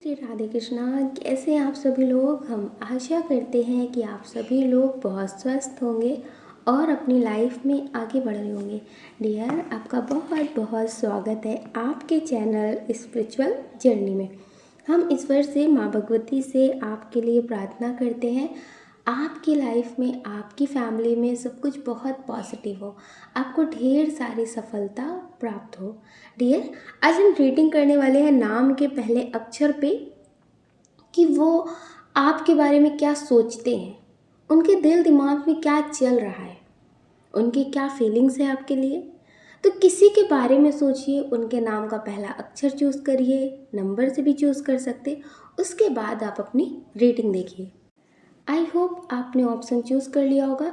श्री राधे कृष्णा। कैसे हैं आप सभी लोग। हम आशा करते हैं कि आप सभी लोग बहुत स्वस्थ होंगे और अपनी लाइफ में आगे बढ़ रहे होंगे। डियर, आपका बहुत बहुत स्वागत है आपके चैनल स्पिरिचुअल जर्नी में। हम ईश्वर से, माँ भगवती से आपके लिए प्रार्थना करते हैं आपकी लाइफ में, आपकी फैमिली में सब कुछ बहुत पॉजिटिव हो, आपको ढेर सारी सफलता प्राप्त हो। डियर, आज हम रीडिंग करने वाले हैं नाम के पहले अक्षर पे कि वो आपके बारे में क्या सोचते हैं, उनके दिल दिमाग में क्या चल रहा है, उनकी क्या फीलिंग्स है आपके लिए। तो किसी के बारे में सोचिए, उनके नाम का पहला अक्षर चूज़ करिए, नंबर से भी चूज़ कर सकते, उसके बाद आप अपनी रीडिंग देखिए। आई होप आपने ऑप्शन चूज़ कर लिया होगा।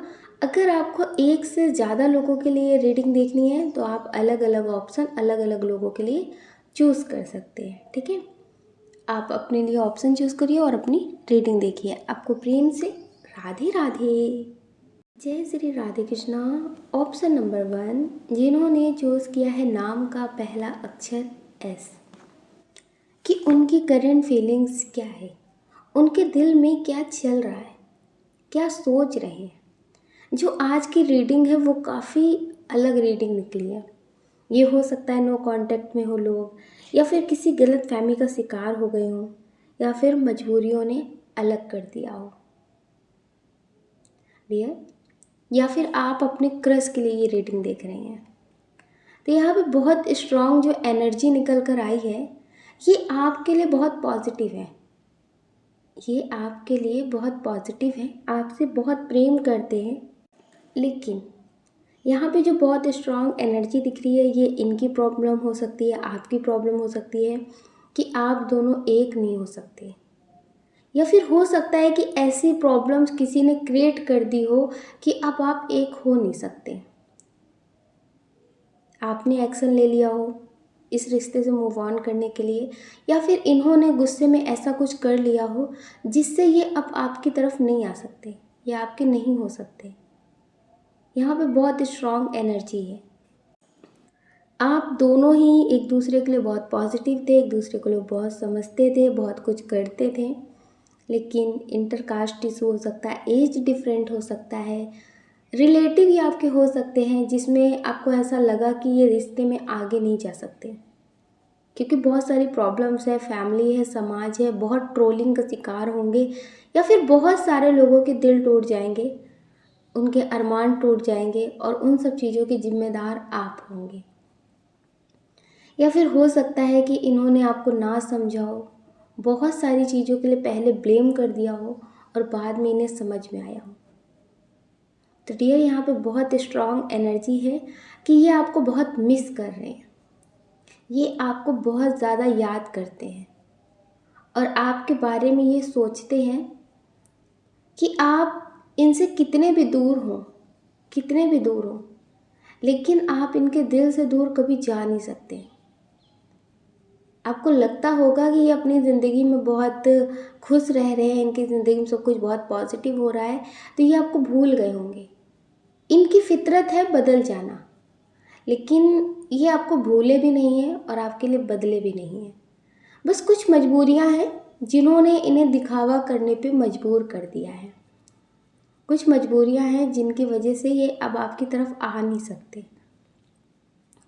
अगर आपको एक से ज़्यादा लोगों के लिए रीडिंग देखनी है तो आप अलग अलग ऑप्शन अलग अलग लोगों के लिए चूज़ कर सकते हैं। ठीक है, आप अपने लिए ऑप्शन चूज़ करिए और अपनी रीडिंग देखिए। आपको प्रेम से राधे राधे। जय श्री राधे कृष्णा। ऑप्शन नंबर 1, जिन्होंने चूज़ किया है नाम का पहला अक्षर एस, कि उनकी करंट फीलिंग्स क्या है, उनके दिल में क्या चल रहा है, क्या सोच रहे हैं। जो आज की रीडिंग है वो काफ़ी अलग रीडिंग निकली है। ये हो सकता है नो कांटेक्ट में हो लोग, या फिर किसी गलत फहमी का शिकार हो गए हों, या फिर मजबूरियों ने अलग कर दिया हो डियर, या फिर आप अपने क्रश के लिए ये रीडिंग देख रहे हैं। तो यहाँ पे बहुत स्ट्रॉन्ग जो एनर्जी निकल कर आई है, ये आपके लिए बहुत पॉजिटिव है। ये आपके लिए बहुत पॉजिटिव है, आपसे बहुत प्रेम करते हैं। लेकिन यहाँ पे जो बहुत स्ट्रॉन्ग एनर्जी दिख रही है, ये इनकी प्रॉब्लम हो सकती है, आपकी प्रॉब्लम हो सकती है कि आप दोनों एक नहीं हो सकते। या फिर हो सकता है कि ऐसी प्रॉब्लम्स किसी ने क्रिएट कर दी हो कि अब आप एक हो नहीं सकते। आपने एक्शन ले लिया हो इस रिश्ते से मूव ऑन करने के लिए, या फिर इन्होंने गुस्से में ऐसा कुछ कर लिया हो जिससे ये अब आपकी तरफ नहीं आ सकते या आपके नहीं हो सकते। यहाँ पे बहुत स्ट्रॉन्ग एनर्जी है। आप दोनों ही एक दूसरे के लिए बहुत पॉजिटिव थे, एक दूसरे को लोग बहुत समझते थे, बहुत कुछ करते थे। लेकिन इंटरकास्ट इशू हो सकता है, एज डिफरेंट हो सकता है, रिलेटिव ही आपके हो सकते हैं जिसमें आपको ऐसा लगा कि ये रिश्ते में आगे नहीं जा सकते, क्योंकि बहुत सारी प्रॉब्लम्स है, फैमिली है, समाज है, बहुत ट्रोलिंग का शिकार होंगे, या फिर बहुत सारे लोगों के दिल टूट जाएंगे, उनके अरमान टूट जाएंगे, और उन सब चीज़ों के जिम्मेदार आप होंगे। या फिर हो सकता है कि इन्होंने आपको ना समझा हो, बहुत सारी चीज़ों के लिए पहले ब्लेम कर दिया हो और बाद में इन्हें समझ में आया हो। तो डियर, यहाँ पे बहुत स्ट्रॉन्ग एनर्जी है कि ये आपको बहुत मिस कर रहे हैं, ये आपको बहुत ज़्यादा याद करते हैं और आपके बारे में ये सोचते हैं कि आप इनसे कितने भी दूर हों, कितने भी दूर हों, लेकिन आप इनके दिल से दूर कभी जा नहीं सकते। आपको लगता होगा कि ये अपनी ज़िंदगी में बहुत खुश रह रहे हैं, इनकी ज़िंदगी में सब कुछ बहुत पॉजिटिव हो रहा है, तो ये आपको भूल गए होंगे। इनकी फितरत है बदल जाना, लेकिन ये आपको भूले भी नहीं है और आपके लिए बदले भी नहीं है। बस कुछ मजबूरियां हैं जिन्होंने इन्हें दिखावा करने पे मजबूर कर दिया है। कुछ मजबूरियां हैं जिनकी वजह से ये अब आपकी तरफ आ नहीं सकते।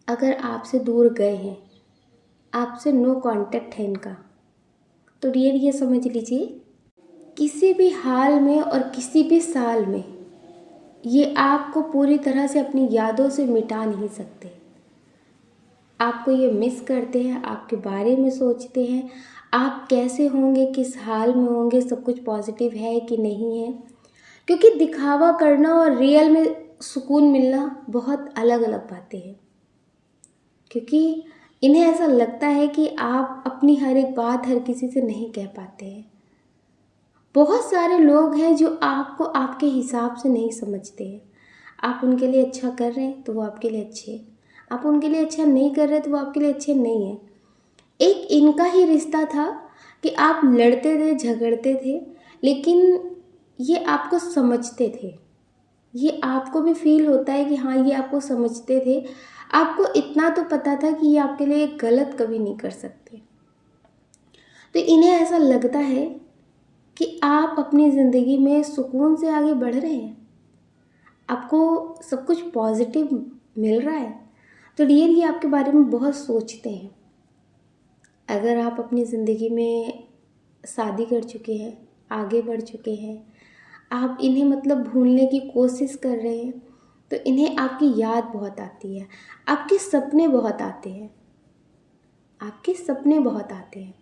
अगर आपसे दूर गए हैं, आपसे नो कांटेक्ट है इनका, तो डियर ये समझ लीजिए किसी भी हाल में और किसी भी साल में ये आपको पूरी तरह से अपनी यादों से मिटा नहीं सकते। आपको ये मिस करते हैं, आपके बारे में सोचते हैं, आप कैसे होंगे, किस हाल में होंगे, सब कुछ पॉजिटिव है कि नहीं है। क्योंकि दिखावा करना और रियल में सुकून मिलना बहुत अलग अलग बातें हैं। क्योंकि इन्हें ऐसा लगता है कि आप अपनी हर एक बात हर किसी से नहीं कह पाते हैं। बहुत सारे लोग हैं जो आपको आपके हिसाब से नहीं समझते हैं। आप उनके लिए अच्छा कर रहे हैं तो वो आपके लिए अच्छे हैं, आप उनके लिए अच्छा नहीं कर रहे तो वो आपके लिए अच्छे नहीं हैं। एक इनका ही रिश्ता था कि आप लड़ते थे, झगड़ते थे, लेकिन ये आपको समझते थे। ये आपको भी फील होता है कि हाँ, ये आपको समझते थे। आपको इतना तो पता था कि ये आपके लिए गलत कभी नहीं कर सकते। तो इन्हें ऐसा लगता है कि आप अपनी ज़िंदगी में सुकून से आगे बढ़ रहे हैं, आपको सब कुछ पॉजिटिव मिल रहा है। तो डियर, ये आपके बारे में बहुत सोचते हैं। अगर आप अपनी ज़िंदगी में शादी कर चुके हैं, आगे बढ़ चुके हैं, आप इन्हें मतलब भूलने की कोशिश कर रहे हैं, तो इन्हें आपकी याद बहुत आती है, आपके सपने बहुत आते हैं, आपके सपने बहुत आते हैं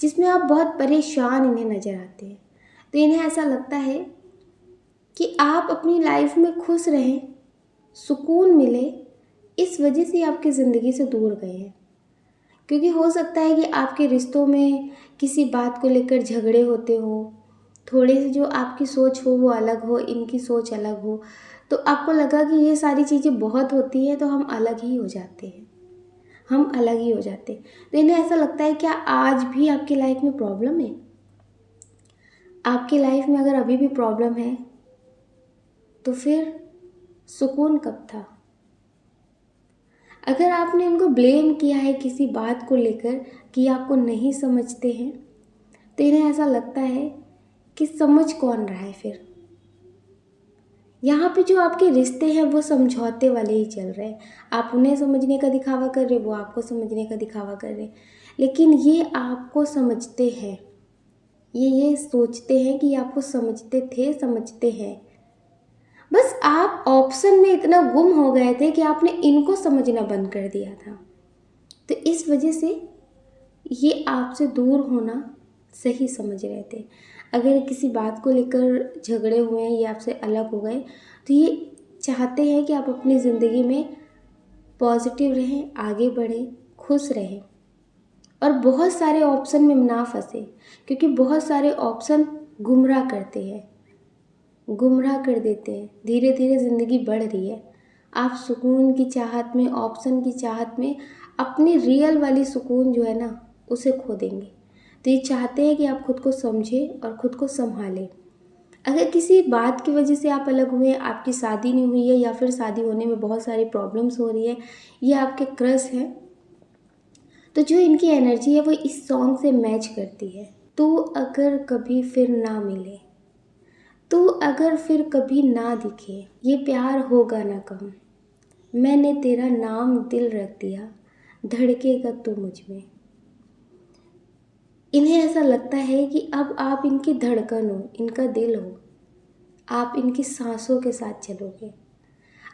जिसमें आप बहुत परेशान इन्हें नज़र आते हैं। तो इन्हें ऐसा लगता है कि आप अपनी लाइफ में खुश रहें, सुकून मिले, इस वजह से आपकी ज़िंदगी से दूर गए हैं। क्योंकि हो सकता है कि आपके रिश्तों में किसी बात को लेकर झगड़े होते हो, थोड़े से जो आपकी सोच हो वो अलग हो, इनकी सोच अलग हो, तो आपको लगा कि ये सारी चीज़ें बहुत होती हैं तो हम अलग ही हो जाते हैं, हम अलग ही हो जाते हैं। तो इन्हें ऐसा लगता है क्या आज भी आपकी लाइफ में प्रॉब्लम है? आपकी लाइफ में अगर अभी भी प्रॉब्लम है तो फिर सुकून कब था? अगर आपने इनको ब्लेम किया है किसी बात को लेकर कि आपको नहीं समझते हैं, तो इन्हें ऐसा लगता है कि समझ कौन रहा है फिर? यहाँ पे जो आपके रिश्ते हैं वो समझौते वाले ही चल रहे हैं। आप उन्हें समझने का दिखावा कर रहे हैं, वो आपको समझने का दिखावा कर रहे हैं, लेकिन ये आपको समझते हैं, ये सोचते हैं कि आपको समझते थे, समझते हैं। बस आप ऑप्शन में इतना गुम हो गए थे कि आपने इनको समझना बंद कर दिया था। तो इस वजह से ये आपसे दूर होना सही समझ रहे थे। अगर किसी बात को लेकर झगड़े हुए हैं, ये आपसे अलग हो गए, तो ये चाहते हैं कि आप अपनी ज़िंदगी में पॉजिटिव रहें, आगे बढ़ें, खुश रहें और बहुत सारे ऑप्शन में ना फंसे, क्योंकि बहुत सारे ऑप्शन गुमराह करते हैं, गुमराह कर देते हैं। धीरे धीरे ज़िंदगी बढ़ रही है, आप सुकून की चाहत में, ऑप्शन की चाहत में अपनी रियल वाली सुकून जो है ना उसे खो देंगे। तो ये चाहते हैं कि आप खुद को समझें और ख़ुद को संभालें। अगर किसी बात की वजह से आप अलग हुए, आपकी शादी नहीं हुई है या फिर शादी होने में बहुत सारी प्रॉब्लम्स हो रही है, ये आपके क्रश हैं, तो जो इनकी एनर्जी है वो इस सॉन्ग से मैच करती है। तो अगर कभी फिर ना मिले, तो अगर फिर कभी ना दिखे, ये प्यार होगा ना कम, मैंने तेरा नाम दिल रख दिया, धड़केगा तो मुझ में। इन्हें ऐसा लगता है कि अब आप इनकी धड़कन हो, इनका दिल हो, आप इनकी सांसों के साथ चलोगे।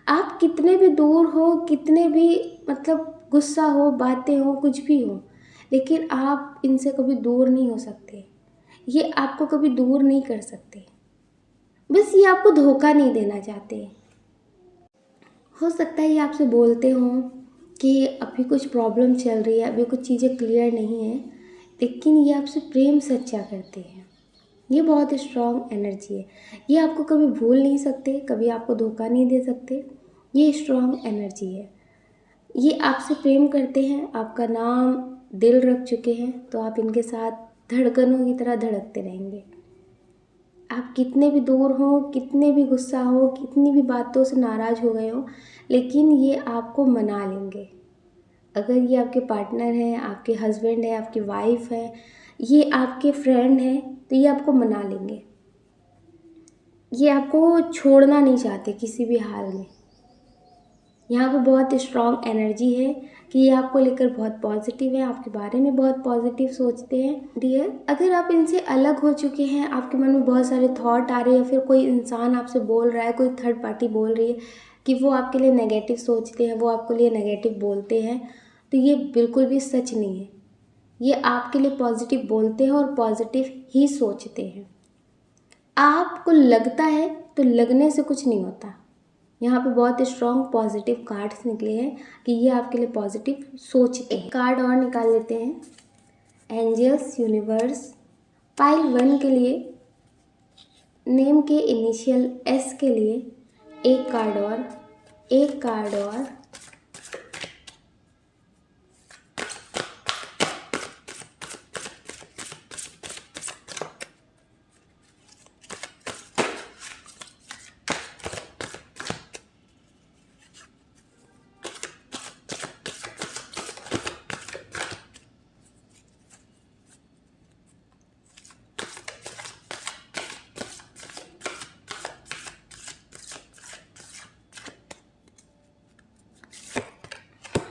आप कितने भी दूर हो, कितने भी मतलब गुस्सा हो, बातें हो, कुछ भी हो, लेकिन आप इनसे कभी दूर नहीं हो सकते। ये आपको कभी दूर नहीं कर सकते। बस ये आपको धोखा नहीं देना चाहते। हो सकता है ये आपसे बोलते हों कि अभी कुछ प्रॉब्लम चल रही है, अभी कुछ चीज़ें क्लियर नहीं है, लेकिन ये आपसे प्रेम सच्चा करते हैं। ये बहुत स्ट्रॉन्ग एनर्जी है। ये आपको कभी भूल नहीं सकते, कभी आपको धोखा नहीं दे सकते। ये स्ट्रॉन्ग एनर्जी है। ये आपसे प्रेम करते हैं, आपका नाम दिल रख चुके हैं, तो आप इनके साथ धड़कनों की तरह धड़कते रहेंगे। आप कितने भी दूर हो, कितने भी गुस्सा हो, कितनी भी बातों से नाराज़ हो गए हो, लेकिन ये आपको मना लेंगे। अगर ये आपके पार्टनर हैं, आपके हस्बैंड है, आपकी वाइफ है, ये आपके फ्रेंड हैं, तो ये आपको मना लेंगे। ये आपको छोड़ना नहीं चाहते किसी भी हाल में। यहाँ पे बहुत स्ट्रॉन्ग एनर्जी है कि ये आपको लेकर बहुत पॉजिटिव है, आपके बारे में बहुत पॉजिटिव सोचते हैं। डियर, अगर आप इनसे अलग हो चुके हैं, आपके मन में बहुत सारे थॉट आ रहे हैं, फिर कोई इंसान आपसे बोल रहा है, कोई थर्ड पार्टी बोल रही है कि वो आपके लिए नेगेटिव सोचते हैं, वो आपके लिए नेगेटिव बोलते हैं, तो ये बिल्कुल भी सच नहीं है। ये आपके लिए पॉजिटिव बोलते हैं और पॉजिटिव ही सोचते हैं। आपको लगता है तो लगने से कुछ नहीं होता। यहाँ पे बहुत स्ट्रॉन्ग पॉजिटिव कार्ड्स निकले हैं कि ये आपके लिए पॉजिटिव सोचते हैं। कार्ड और निकाल लेते हैं। एंजल्स, यूनिवर्स, पाइल 1 के लिए नेम के इनिशियल एस के लिए एक कार्ड और, एक कार्ड और,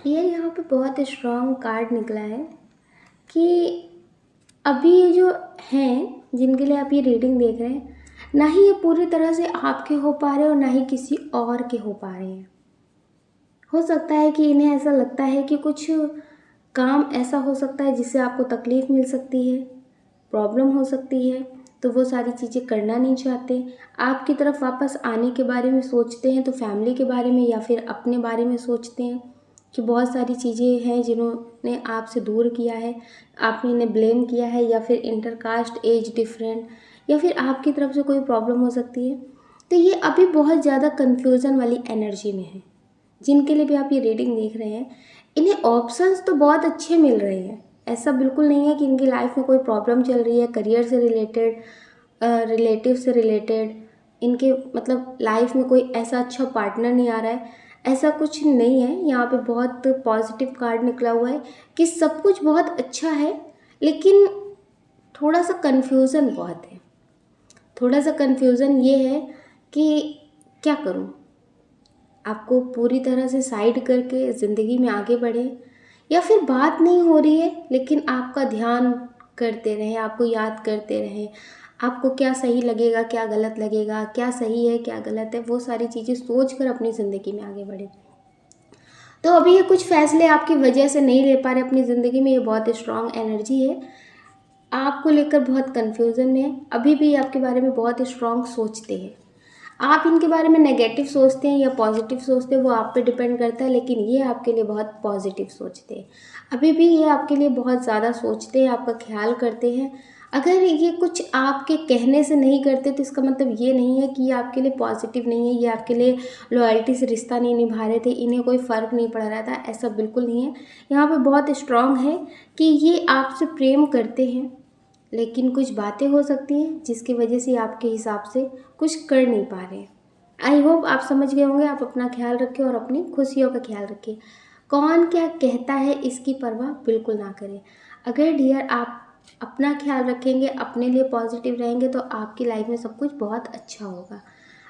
ये यहाँ पे बहुत स्ट्रॉन्ग कार्ड निकला है कि अभी ये जो हैं जिनके लिए आप ये रीडिंग देख रहे हैं, ना ही ये पूरी तरह से आपके हो पा रहे हैं और ना ही किसी और के हो पा रहे हैं। हो सकता है कि इन्हें ऐसा लगता है कि कुछ काम ऐसा हो सकता है जिससे आपको तकलीफ़ मिल सकती है, प्रॉब्लम हो सकती है, तो वो सारी चीज़ें करना नहीं चाहते। आपकी तरफ वापस आने के बारे में सोचते हैं तो फैमिली के बारे में या फिर अपने बारे में सोचते हैं कि बहुत सारी चीज़ें हैं जिन्होंने आपसे दूर किया है, आपने इन्हें ब्लेम किया है, या फिर इंटरकास्ट, एज डिफरेंट, या फिर आपकी तरफ से कोई प्रॉब्लम हो सकती है। तो ये अभी बहुत ज़्यादा कन्फ्यूज़न वाली एनर्जी में है। जिनके लिए भी आप ये रीडिंग देख रहे हैं, इन्हें ऑप्शंस तो बहुत अच्छे मिल रहे हैं। ऐसा बिल्कुल नहीं है कि इनकी लाइफ में कोई प्रॉब्लम चल रही है, करियर से रिलेटेड, रिलेटिव से रिलेटेड, इनके मतलब लाइफ में कोई ऐसा अच्छा पार्टनर नहीं आ रहा है, ऐसा कुछ नहीं है। यहाँ पे बहुत पॉजिटिव कार्ड निकला हुआ है कि सब कुछ बहुत अच्छा है, लेकिन थोड़ा सा कन्फ्यूज़न बहुत है। थोड़ा सा कन्फ्यूज़न ये है कि क्या करूँ, आपको पूरी तरह से साइड करके ज़िंदगी में आगे बढ़ें, या फिर बात नहीं हो रही है लेकिन आपका ध्यान करते रहें, आपको याद करते रहें, आपको क्या सही लगेगा, क्या गलत लगेगा, क्या सही है, क्या गलत है, वो सारी चीज़ें सोच कर अपनी ज़िंदगी में आगे बढ़ें। तो अभी ये कुछ फ़ैसले आपकी वजह से नहीं ले पा रहे अपनी ज़िंदगी में, ये बहुत स्ट्रॉन्ग एनर्जी है। आपको लेकर बहुत कन्फ्यूज़न में है, अभी भी आपके बारे में बहुत स्ट्रॉन्ग सोचते हैं। आप इनके बारे में नेगेटिव सोचते हैं या पॉजिटिव सोचते हैं वो आप पे डिपेंड करता है, लेकिन ये आपके लिए बहुत पॉजिटिव सोचते हैं। अभी भी ये आपके लिए बहुत ज़्यादा सोचते हैं, आपका ख्याल करते हैं। अगर ये कुछ आपके कहने से नहीं करते तो इसका मतलब ये नहीं है कि ये आपके लिए पॉजिटिव नहीं है, ये आपके लिए लॉयल्टी से रिश्ता नहीं निभा रहे थे, इन्हें कोई फ़र्क नहीं पड़ रहा था, ऐसा बिल्कुल नहीं है। यहाँ पे बहुत स्ट्रॉन्ग है कि ये आपसे प्रेम करते हैं, लेकिन कुछ बातें हो सकती हैं जिसकी वजह से आपके हिसाब से कुछ कर नहीं पा रहे हैं। आई होप आप समझ गए होंगे। आप अपना ख्याल रखें और अपनी खुशियों का ख्याल रखें। कौन क्या कहता है इसकी परवाह बिल्कुल ना करें। अगर डियर आप अपना ख्याल रखेंगे, अपने लिए पॉजिटिव रहेंगे, तो आपकी लाइफ में सब कुछ बहुत अच्छा होगा।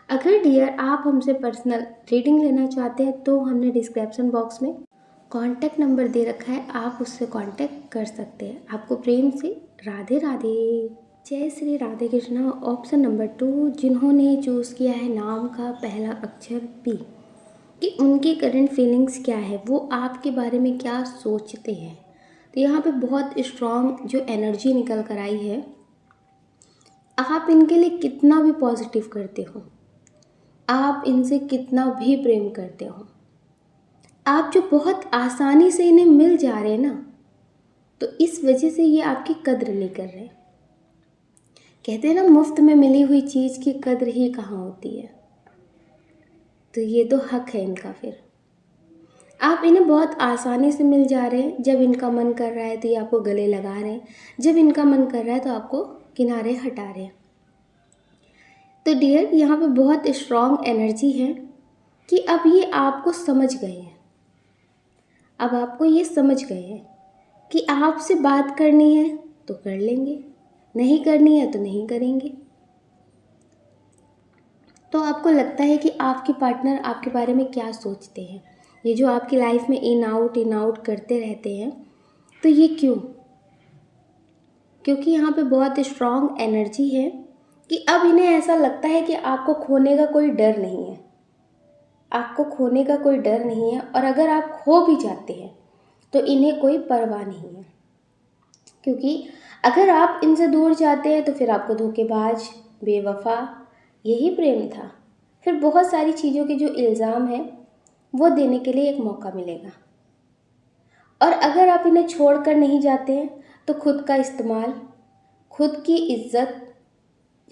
अगर डियर आप हमसे पर्सनल रीडिंग लेना चाहते हैं तो हमने डिस्क्रिप्शन बॉक्स में कॉन्टैक्ट नंबर दे रखा है, आप उससे कॉन्टैक्ट कर सकते हैं। आपको प्रेम से राधे राधे। जय श्री राधे कृष्णा। ऑप्शन नंबर 2 जिन्होंने चूज़ किया है नाम का पहला अक्षर पी, कि उनकी करंट फीलिंग्स क्या है, वो आपके बारे में क्या सोचते हैं। तो यहाँ पे बहुत स्ट्रॉन्ग जो एनर्जी निकल कर आई है, आप इनके लिए कितना भी पॉजिटिव करते हो, आप इनसे कितना भी प्रेम करते हो, आप जो बहुत आसानी से इन्हें मिल जा रहे हैं ना, तो इस वजह से ये आपकी कद्र नहीं कर रहे। कहते हैं ना, मुफ्त में मिली हुई चीज़ की कद्र ही कहाँ होती है। तो ये तो हक है इनका। फिर आप इन्हें बहुत आसानी से मिल जा रहे हैं। जब इनका मन कर रहा है तो ये आपको गले लगा रहे हैं, जब इनका मन कर रहा है तो आपको किनारे हटा रहे हैं। तो डियर यहाँ पे बहुत स्ट्रॉन्ग एनर्जी है कि अब ये आपको समझ गए हैं। अब आपको ये समझ गए हैं कि आपसे बात करनी है तो कर लेंगे, नहीं करनी है तो नहीं करेंगे। तो आपको लगता है कि आपके पार्टनर आपके बारे में क्या सोचते हैं, ये जो आपकी लाइफ में इन आउट करते रहते हैं, तो ये क्यों? क्योंकि यहाँ पे बहुत स्ट्रॉन्ग एनर्जी है कि अब इन्हें ऐसा लगता है कि आपको खोने का कोई डर नहीं है। आपको खोने का कोई डर नहीं है, और अगर आप खो भी जाते हैं तो इन्हें कोई परवाह नहीं है। क्योंकि अगर आप इनसे दूर जाते हैं तो फिर आपको धोखेबाज, बेवफा, यही प्रेम था, फिर बहुत सारी चीज़ों के जो इल्ज़ाम हैं वो देने के लिए एक मौका मिलेगा। और अगर आप इन्हें छोड़कर नहीं जाते हैं तो खुद का इस्तेमाल, खुद की इज्जत,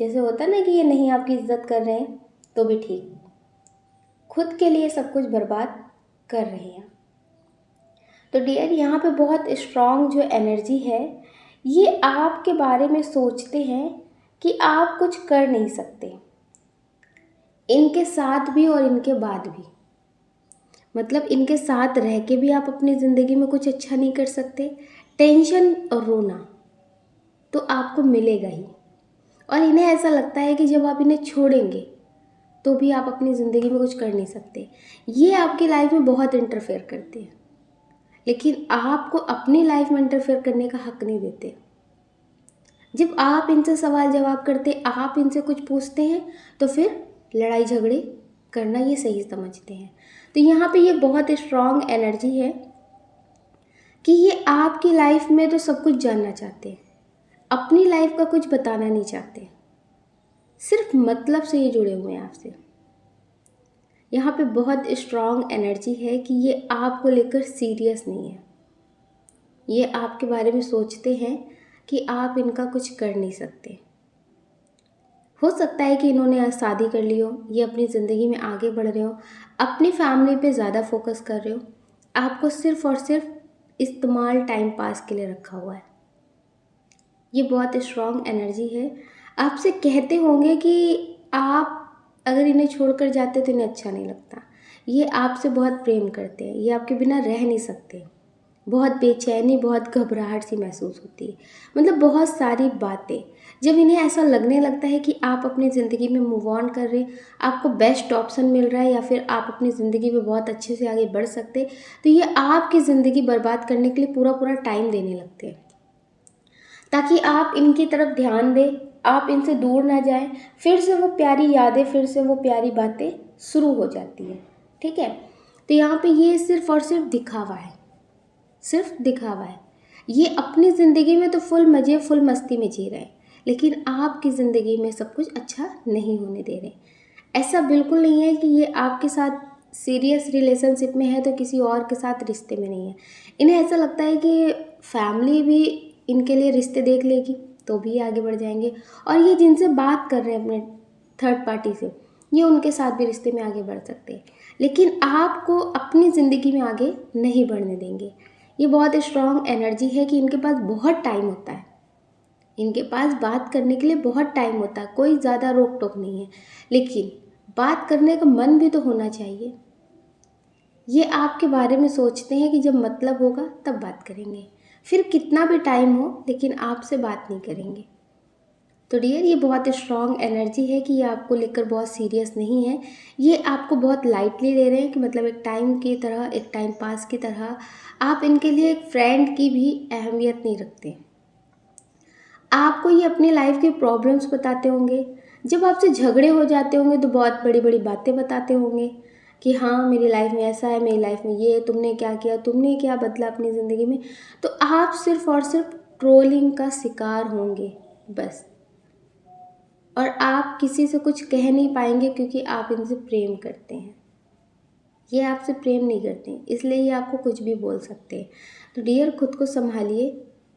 जैसे होता है ना कि ये नहीं आपकी इज्जत कर रहे हैं तो भी ठीक, खुद के लिए सब कुछ बर्बाद कर रहे हैं। तो डियर यहाँ पे बहुत स्ट्रॉन्ग जो एनर्जी है, ये आपके बारे में सोचते हैं कि आप कुछ कर नहीं सकते, इनके साथ भी और इनके बाद भी। मतलब इनके साथ रह के भी आप अपनी ज़िंदगी में कुछ अच्छा नहीं कर सकते। टेंशन और रोना तो आपको मिलेगा ही, और इन्हें ऐसा लगता है कि जब आप इन्हें छोड़ेंगे तो भी आप अपनी ज़िंदगी में कुछ कर नहीं सकते। ये आपकी लाइफ में बहुत इंटरफेयर करते हैं। लेकिन आपको अपनी लाइफ में इंटरफेयर करने का हक नहीं देते। जब आप इनसे सवाल जवाब करते, आप इनसे कुछ पूछते हैं, तो फिर लड़ाई झगड़े करना ये सही समझते हैं। तो यहाँ पे ये बहुत स्ट्रॉन्ग एनर्जी है कि ये आपकी लाइफ में तो सब कुछ जानना चाहते हैं, अपनी लाइफ का कुछ बताना नहीं चाहते, सिर्फ मतलब से ये जुड़े हुए हैं आपसे। यहाँ पे बहुत स्ट्रॉन्ग एनर्जी है कि ये आपको लेकर सीरियस नहीं है। ये आपके बारे में सोचते हैं कि आप इनका कुछ कर नहीं सकते। हो सकता है कि इन्होंने आज शादी कर ली हो, ये अपनी ज़िंदगी में आगे बढ़ रहे हो, अपनी फैमिली पे ज़्यादा फोकस कर रहे हो, आपको सिर्फ़ और सिर्फ इस्तेमाल टाइम पास के लिए रखा हुआ है। ये बहुत स्ट्रॉन्ग एनर्जी है। आपसे कहते होंगे कि आप अगर इन्हें छोड़कर जाते तो इन्हें अच्छा नहीं लगता। ये आपसे बहुत प्रेम करते हैं, ये आपके बिना रह नहीं सकते। बहुत बेचैनी, बहुत घबराहट सी महसूस होती है, मतलब बहुत सारी बातें। जब इन्हें ऐसा लगने लगता है कि आप अपनी ज़िंदगी में मूव ऑन कर रहे हैं, आपको बेस्ट ऑप्शन मिल रहा है, या फिर आप अपनी ज़िंदगी में बहुत अच्छे से आगे बढ़ सकते, तो ये आपकी ज़िंदगी बर्बाद करने के लिए पूरा पूरा टाइम देने लगते हैं, ताकि आप इनकी तरफ ध्यान दें, आप इनसे दूर ना जाएं। फिर से वो प्यारी यादें, फिर से वो प्यारी बातें शुरू हो जाती हैं। ठीक है, तो यहाँ पे ये सिर्फ़ और सिर्फ दिखावा है, सिर्फ दिखावा है। ये अपनी ज़िंदगी में तो फुल मज़े, फुल मस्ती में जी रहे हैं, लेकिन आपकी ज़िंदगी में सब कुछ अच्छा नहीं होने दे रहे। ऐसा बिल्कुल नहीं है कि ये आपके साथ सीरियस रिलेशनशिप में है तो किसी और के साथ रिश्ते में नहीं है। इन्हें ऐसा लगता है कि फैमिली भी इनके लिए रिश्ते देख लेगी तो भी आगे बढ़ जाएंगे, और ये जिनसे बात कर रहे हैं अपने थर्ड पार्टी से, ये उनके साथ भी रिश्ते में आगे बढ़ सकते हैं, लेकिन आपको अपनी ज़िंदगी में आगे नहीं बढ़ने देंगे। ये बहुत स्ट्रॉन्ग एनर्जी है कि इनके पास बहुत टाइम होता है, इनके पास बात करने के लिए बहुत टाइम होता है, कोई ज़्यादा रोक टोक नहीं है, लेकिन बात करने का मन भी तो होना चाहिए। ये आपके बारे में सोचते हैं कि जब मतलब होगा तब बात करेंगे, फिर कितना भी टाइम हो लेकिन आपसे बात नहीं करेंगे। तो डियर, ये बहुत स्ट्रॉन्ग एनर्जी है कि ये आपको लेकर बहुत सीरियस नहीं है, ये आपको बहुत लाइटली ले रहे हैं कि मतलब एक टाइम की तरह, एक टाइम पास की तरह। आप इनके लिए एक फ्रेंड की भी अहमियत नहीं रखते। आपको ये अपनी लाइफ की प्रॉब्लम्स बताते होंगे, जब आपसे झगड़े हो जाते होंगे तो बहुत बड़ी बड़ी बातें बताते होंगे कि हाँ मेरी लाइफ में ऐसा है, मेरी लाइफ में ये है, तुमने क्या किया, तुमने क्या बदला अपनी ज़िंदगी में। तो आप सिर्फ और सिर्फ ट्रोलिंग का शिकार होंगे बस, और आप किसी से कुछ कह नहीं पाएंगे क्योंकि आप इनसे प्रेम करते हैं। ये आपसे प्रेम नहीं करते हैं, इसलिए ये आपको कुछ भी बोल सकते हैं। तो डियर, खुद को संभालिए,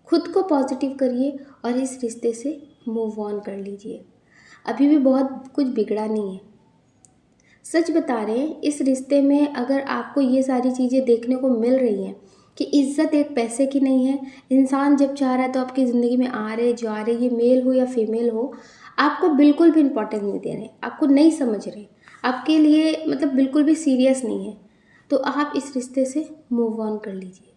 खुद को पॉजिटिव करिए और इस रिश्ते से मूव ऑन कर लीजिए। अभी भी बहुत कुछ बिगड़ा नहीं है। सच बता रहे हैं, इस रिश्ते में अगर आपको ये सारी चीज़ें देखने को मिल रही हैं कि इज्जत एक पैसे की नहीं है, इंसान जब चाह रहा है तो आपकी ज़िंदगी में आ रहे जा रहे, ये मेल हो या फीमेल हो, आपको बिल्कुल भी इम्पोर्टेंस नहीं दे रहे, आपको नहीं समझ रहे, आपके लिए मतलब बिल्कुल भी सीरियस नहीं है, तो आप इस रिश्ते से मूव ऑन कर लीजिए।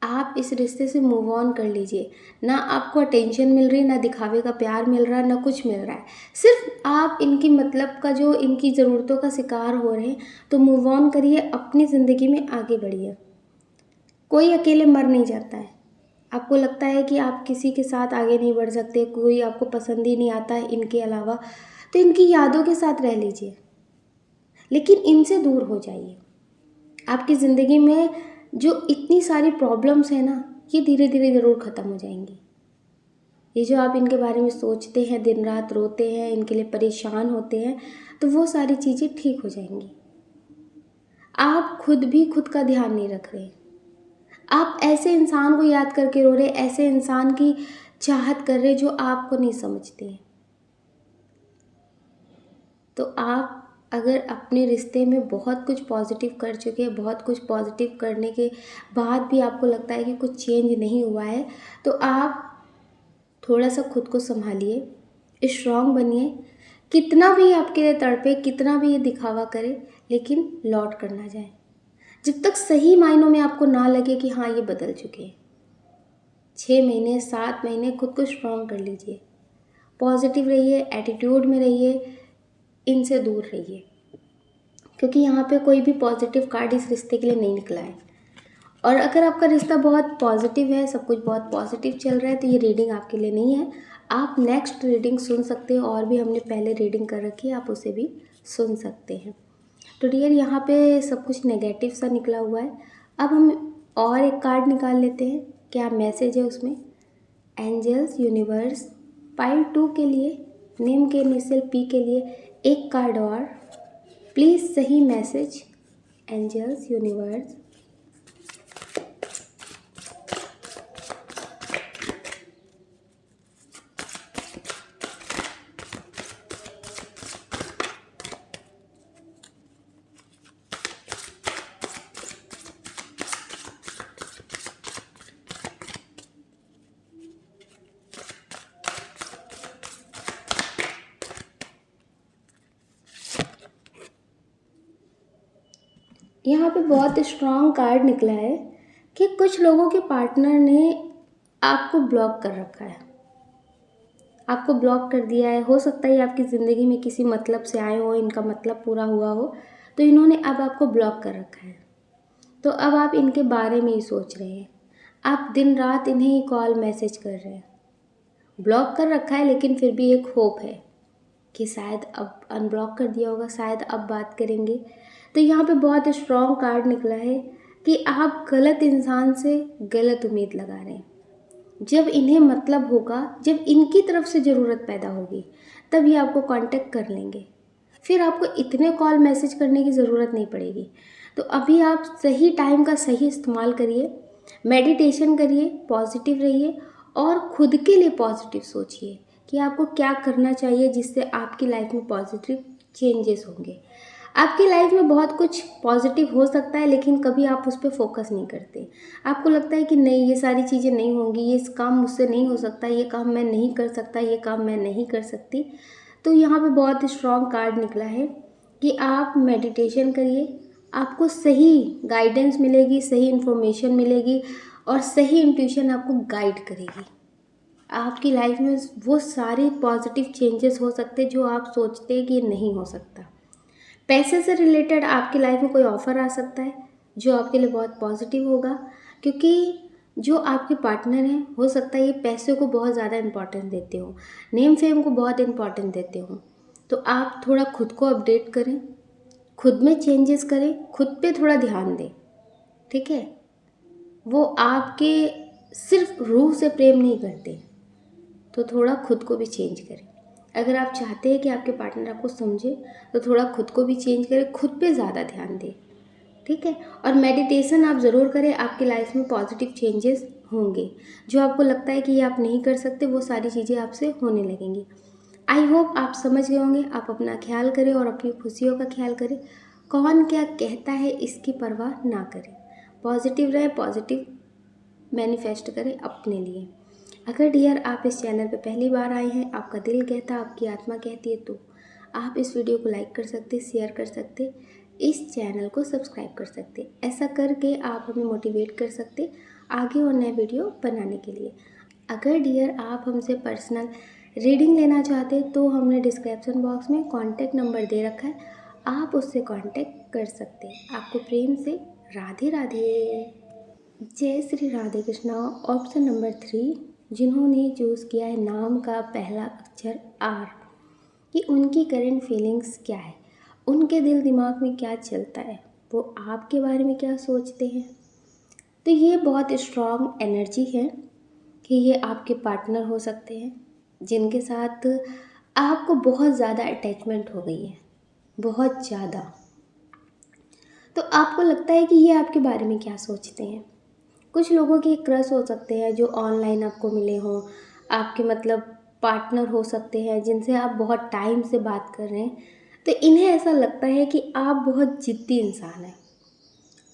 आप इस रिश्ते से मूव ऑन कर लीजिए। ना आपको अटेंशन मिल रही, ना दिखावे का प्यार मिल रहा है, ना कुछ मिल रहा है, सिर्फ आप इनकी मतलब का, जो इनकी ज़रूरतों का शिकार हो रहे हैं। तो मूव ऑन करिए, अपनी ज़िंदगी में आगे बढ़िए। कोई अकेले मर नहीं जाता है। आपको लगता है कि आप किसी के साथ आगे नहीं बढ़ सकते, कोई आपको पसंद ही नहीं आता है इनके अलावा, तो इनकी यादों के साथ रह लीजिए, लेकिन इनसे दूर हो जाइए। आपकी ज़िंदगी में जो इतनी सारी प्रॉब्लम्स हैं ना, ये धीरे धीरे ज़रूर ख़त्म हो जाएंगी। ये जो आप इनके बारे में सोचते हैं, दिन रात रोते हैं, इनके लिए परेशान होते हैं, तो वो सारी चीज़ें ठीक हो जाएंगी। आप खुद भी खुद का ध्यान नहीं रख रहे, आप ऐसे इंसान को याद करके रो रहे, ऐसे इंसान की चाहत कर रहे जो आपको नहीं समझते हैं। तो आप अगर अपने रिश्ते में बहुत कुछ पॉजिटिव कर चुके हैं, बहुत कुछ पॉजिटिव करने के बाद भी आपको लगता है कि कुछ चेंज नहीं हुआ है, तो आप थोड़ा सा खुद को संभालिए, स्ट्रॉन्ग बनिए। कितना भी आपके लिए तड़पे, कितना भी ये दिखावा करे, लेकिन लौट कर ना जाए, जब तक सही मायनों में आपको ना लगे कि हाँ ये बदल चुके हैं। 6 महीने, 7 महीने खुद को स्ट्रॉन्ग कर लीजिए, पॉजिटिव रहिए, एटीट्यूड में रहिए, इनसे दूर रहिए। क्योंकि यहाँ पे कोई भी पॉजिटिव कार्ड इस रिश्ते के लिए नहीं निकला है। और अगर आपका रिश्ता बहुत पॉजिटिव है, सब कुछ बहुत पॉजिटिव चल रहा है, तो ये रीडिंग आपके लिए नहीं है। आप नेक्स्ट रीडिंग सुन सकते हो, और भी हमने पहले रीडिंग कर रखी है, आप उसे भी सुन सकते हैं। तो डियर, यहाँ पे सब कुछ नेगेटिव सा निकला हुआ है। अब हम और एक कार्ड निकाल लेते हैं, क्या मैसेज है उसमें। एंजल्स, यूनिवर्स, पाइल 2 के लिए, नेम के इनिशियल पी के लिए एक कार्ड और प्लीज़ सही मैसेज। एंजल्स, यूनिवर्स, यहाँ पे बहुत स्ट्रॉन्ग कार्ड निकला है कि कुछ लोगों के पार्टनर ने आपको ब्लॉक कर रखा है, आपको ब्लॉक कर दिया है। हो सकता है आपकी ज़िंदगी में किसी मतलब से आए हो, इनका मतलब पूरा हुआ हो, तो इन्होंने अब आपको ब्लॉक कर रखा है। तो अब आप इनके बारे में ही सोच रहे हैं, आप दिन रात इन्हें ही कॉल मैसेज कर रहे हैं। ब्लॉक कर रखा है, लेकिन फिर भी एक होप है कि शायद अब अनब्लॉक कर दिया होगा, शायद अब बात करेंगे। तो यहाँ पे बहुत स्ट्रॉन्ग कार्ड निकला है कि आप गलत इंसान से गलत उम्मीद लगा रहे हैं। जब इन्हें मतलब होगा, जब इनकी तरफ से ज़रूरत पैदा होगी, तब ये आपको कांटेक्ट कर लेंगे। फिर आपको इतने कॉल मैसेज करने की ज़रूरत नहीं पड़ेगी। तो अभी आप सही टाइम का सही इस्तेमाल करिए, मेडिटेशन करिए, पॉजिटिव रहिए और खुद के लिए पॉजिटिव सोचिए कि आपको क्या करना चाहिए जिससे आपकी लाइफ में पॉजिटिव चेंजेस होंगे। आपकी लाइफ में बहुत कुछ पॉजिटिव हो सकता है, लेकिन कभी आप उस पर फोकस नहीं करते। आपको लगता है कि नहीं, ये सारी चीज़ें नहीं होंगी, ये काम मुझसे नहीं हो सकता, ये काम मैं नहीं कर सकता, ये काम मैं नहीं कर सकती। तो यहाँ पे बहुत स्ट्रॉन्ग कार्ड निकला है कि आप मेडिटेशन करिए, आपको सही गाइडेंस मिलेगी, सही इन्फॉर्मेशन मिलेगी और सही इंट्यूशन आपको गाइड करेगी। आपकी लाइफ में वो सारी पॉजिटिव चेंजेस हो सकते जो आप सोचते हैं कि ये नहीं हो सकता। पैसे से रिलेटेड आपकी लाइफ में कोई ऑफ़र आ सकता है जो आपके लिए बहुत पॉजिटिव होगा, क्योंकि जो आपके पार्टनर हैं, हो सकता है ये पैसे को बहुत ज़्यादा इम्पोर्टेंस देते हो, नेम फेम को बहुत इम्पोर्टेंस देते हो। तो आप थोड़ा खुद को अपडेट करें, खुद में चेंजेस करें, खुद पे थोड़ा ध्यान दें, ठीक है। वो आपके सिर्फ रूह से प्रेम नहीं करते, तो थोड़ा खुद को भी चेंज करें। अगर आप चाहते हैं कि आपके पार्टनर आपको समझे, तो थोड़ा खुद को भी चेंज करें, खुद पे ज़्यादा ध्यान दें, ठीक है। और मेडिटेशन आप ज़रूर करें, आपकी लाइफ में पॉजिटिव चेंजेस होंगे। जो आपको लगता है कि ये आप नहीं कर सकते, वो सारी चीज़ें आपसे होने लगेंगी। आई होप आप समझ गए होंगे। आप अपना ख्याल करें और अपनी खुशियों का ख्याल करें। कौन क्या कहता है इसकी परवाह ना करें, पॉजिटिव रहें, पॉजिटिव मैनिफेस्ट करें अपने लिए। अगर डियर आप इस चैनल पर पहली बार आए हैं, आपका दिल कहता, आपकी आत्मा कहती है, तो आप इस वीडियो को लाइक कर सकते, शेयर कर सकते, इस चैनल को सब्सक्राइब कर सकते। ऐसा करके आप हमें मोटिवेट कर सकते आगे और नए वीडियो बनाने के लिए। अगर डियर आप हमसे पर्सनल रीडिंग लेना चाहते हैं, तो हमने डिस्क्रिप्शन बॉक्स में कॉन्टैक्ट नंबर दे रखा है, आप उससे कॉन्टैक्ट कर सकते हैं। आपको प्रेम से राधे राधे। जय श्री राधे कृष्णा। ऑप्शन नंबर 3, जिन्होंने चूज़ किया है नाम का पहला अक्षर आर, कि उनकी करंट फीलिंग्स क्या है, उनके दिल दिमाग में क्या चलता है, वो आपके बारे में क्या सोचते हैं। तो ये बहुत स्ट्रॉन्ग एनर्जी है कि ये आपके पार्टनर हो सकते हैं जिनके साथ आपको बहुत ज़्यादा अटैचमेंट हो गई है, बहुत ज़्यादा। तो आपको लगता है कि ये आपके बारे में क्या सोचते हैं। कुछ लोगों के क्रश हो सकते हैं जो ऑनलाइन आपको मिले हों, आपके मतलब पार्टनर हो सकते हैं जिनसे आप बहुत टाइम से बात कर रहे हैं। तो इन्हें ऐसा लगता है कि आप बहुत ज़िद्दी इंसान हैं,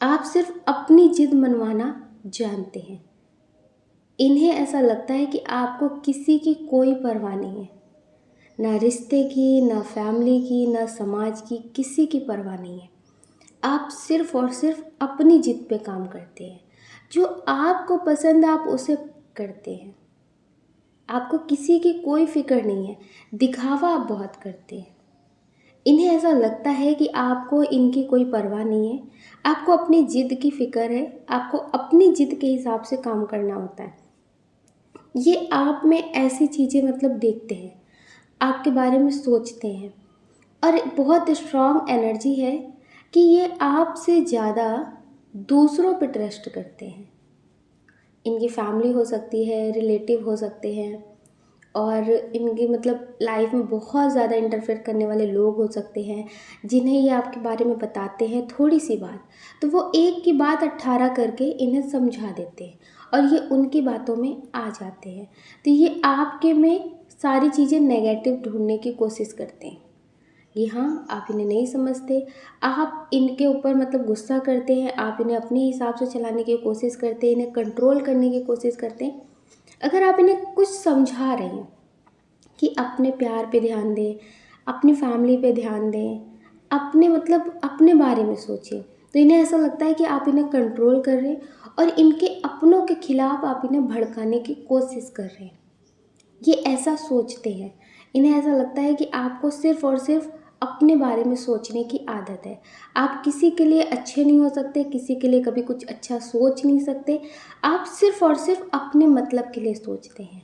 आप सिर्फ अपनी ज़िद मनवाना जानते हैं। इन्हें ऐसा लगता है कि आपको किसी की कोई परवाह नहीं है, ना रिश्ते की, ना फैमिली की, ना समाज की, किसी की परवाह नहीं है। आप सिर्फ और सिर्फ अपनी जिद पे काम करते हैं, जो आपको पसंद आप उसे करते हैं। आपको किसी की कोई फिक्र नहीं है, दिखावा आप बहुत करते हैं। इन्हें ऐसा लगता है कि आपको इनकी कोई परवाह नहीं है, आपको अपनी ज़िद की फ़िक्र है, आपको अपनी ज़िद के हिसाब से काम करना होता है। ये आप में ऐसी चीज़ें मतलब देखते हैं, आपके बारे में सोचते हैं और बहुत स्ट्रॉन्ग एनर्जी है कि ये आपसे ज़्यादा दूसरों पे ट्रस्ट करते हैं। इनकी फैमिली हो सकती है, रिलेटिव हो सकते हैं और इनकी मतलब लाइफ में बहुत ज़्यादा इंटरफेयर करने वाले लोग हो सकते हैं, जिन्हें ये आपके बारे में बताते हैं थोड़ी सी बात, तो वो एक की बात 18 करके इन्हें समझा देते हैं और ये उनकी बातों में आ जाते हैं। तो ये आपके में सारी चीज़ें नेगेटिव ढूंढने की कोशिश करते हैं। ये हाँ, आप इन्हें नहीं समझते, आप इनके ऊपर मतलब गुस्सा करते हैं, आप इन्हें अपने हिसाब से चलाने की कोशिश करते हैं, इन्हें कंट्रोल करने की कोशिश करते हैं। अगर आप इन्हें कुछ समझा रहे हैं कि अपने प्यार पे ध्यान दें, अपनी फैमिली पे ध्यान दें, अपने मतलब अपने बारे में सोचें, तो इन्हें ऐसा लगता है कि आप इन्हें कंट्रोल कर रहे हैं और इनके अपनों के खिलाफ आप इन्हें भड़काने की कोशिश कर रहे हैं। ये ऐसा सोचते हैं, इन्हें ऐसा लगता है कि आपको सिर्फ़ और सिर्फ अपने बारे में सोचने की आदत है। आप किसी के लिए अच्छे नहीं हो सकते, किसी के लिए कभी कुछ अच्छा सोच नहीं सकते, आप सिर्फ़ और सिर्फ अपने मतलब के लिए सोचते हैं।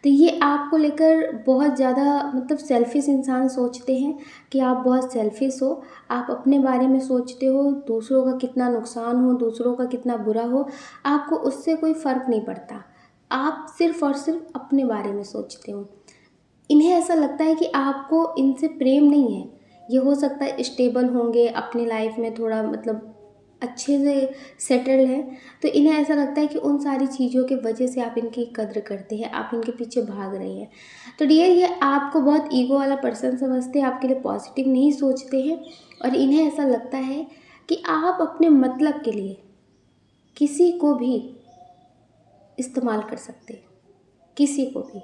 तो ये आपको लेकर बहुत ज़्यादा मतलब सेल्फ़िश इंसान सोचते हैं कि आप बहुत सेल्फ़िश हो, आप अपने बारे में सोचते हो, दूसरों का कितना नुकसान हो, दूसरों का कितना बुरा हो, आपको उससे कोई फ़र्क नहीं पड़ता। आप सिर्फ़ और सिर्फ अपने बारे में सोचते हो। इन्हें ऐसा लगता है कि आपको इनसे प्रेम नहीं है। ये हो सकता है स्टेबल होंगे, अपनी लाइफ़ में थोड़ा मतलब अच्छे से सेटल्ड हैं, तो इन्हें ऐसा लगता है कि उन सारी चीज़ों की वजह से आप इनकी कद्र करते हैं, आप इनके पीछे भाग रहे हैं। तो डियर, ये आपको बहुत ईगो वाला पर्सन समझते हैं, आपके लिए पॉज़िटिव नहीं सोचते हैं और इन्हें ऐसा लगता है कि आप अपने मतलब के लिए किसी को भी इस्तेमाल कर सकते हैं, किसी को भी।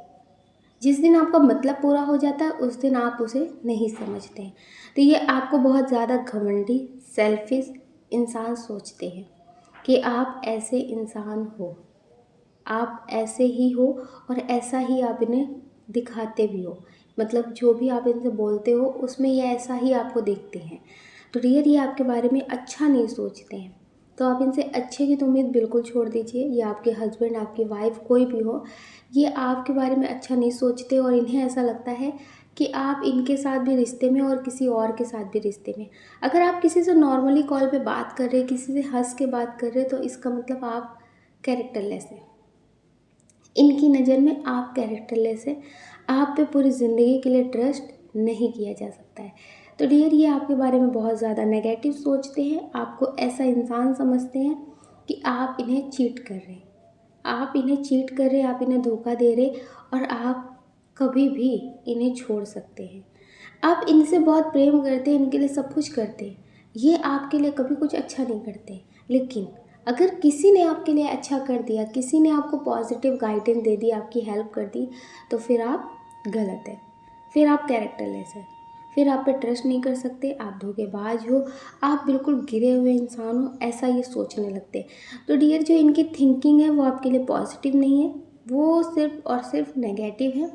जिस दिन आपका मतलब पूरा हो जाता है उस दिन आप उसे नहीं समझते हैं। तो ये आपको बहुत ज़्यादा घमंडी, सेल्फिश इंसान सोचते हैं कि आप ऐसे इंसान हो, आप ऐसे ही हो और ऐसा ही आप इन्हें दिखाते भी हो। मतलब जो भी आप इनसे बोलते हो उसमें ये ऐसा ही आपको देखते हैं। तो रियल ये आपके बारे में अच्छा नहीं सोचते हैं। तो आप इनसे अच्छे की तो उम्मीद बिल्कुल छोड़ दीजिए। ये आपके हस्बैंड, आपकी वाइफ, कोई भी हो, ये आपके बारे में अच्छा नहीं सोचते और इन्हें ऐसा लगता है कि आप इनके साथ भी रिश्ते में और किसी और के साथ भी रिश्ते में। अगर आप किसी से नॉर्मली कॉल पे बात कर रहे हैं, किसी से हंस के बात कर रहे हैं, तो इसका मतलब आप कैरेक्टरलेस हैं। इनकी नज़र में आप कैरेक्टरलेस हैं, आप पे पूरी ज़िंदगी के लिए ट्रस्ट नहीं किया जा सकता है। तो डियर, ये आपके बारे में बहुत ज़्यादा नेगेटिव सोचते हैं, आपको ऐसा इंसान समझते हैं कि आप इन्हें चीट कर रहे हैं, आप इन्हें चीट कर रहे हैं, आप इन्हें धोखा दे रहे और आप कभी भी इन्हें छोड़ सकते हैं। आप इनसे बहुत प्रेम करते हैं, इनके लिए सब कुछ करते हैं, ये आपके लिए कभी कुछ अच्छा नहीं करते। लेकिन अगर किसी ने आपके लिए अच्छा कर दिया, किसी ने आपको पॉजिटिव गाइडेंस दे दी, आपकी हेल्प कर दी, तो फिर आप गलत है, फिर आप कैरेक्टरलेस है, फिर आप पे ट्रस्ट नहीं कर सकते, आप धोखेबाज हो, आप बिल्कुल गिरे हुए इंसान हो, ऐसा ये सोचने लगते हैं। तो डियर, जो इनकी थिंकिंग है वो आपके लिए पॉजिटिव नहीं है, वो सिर्फ और सिर्फ नेगेटिव है।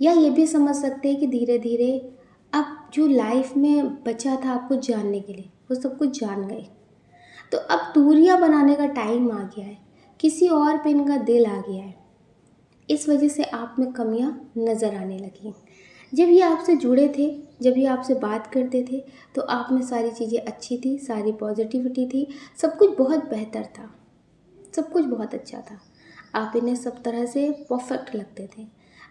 या ये भी समझ सकते हैं कि धीरे धीरे अब जो लाइफ में बचा था आपको जानने के लिए, वो सब कुछ जान गए। तो अब दूरियां बनाने का टाइम आ गया है, किसी और पे इनका दिल आ गया है, इस वजह से आप में कमियां नज़र आने लगी। जब ये आपसे जुड़े थे, जब ये आपसे बात करते थे, तो आप में सारी चीज़ें अच्छी थी, सारी पॉजिटिविटी थी, सब कुछ बहुत बेहतर था, सब कुछ बहुत अच्छा था। आप इन्हें सब तरह से परफेक्ट लगते थे।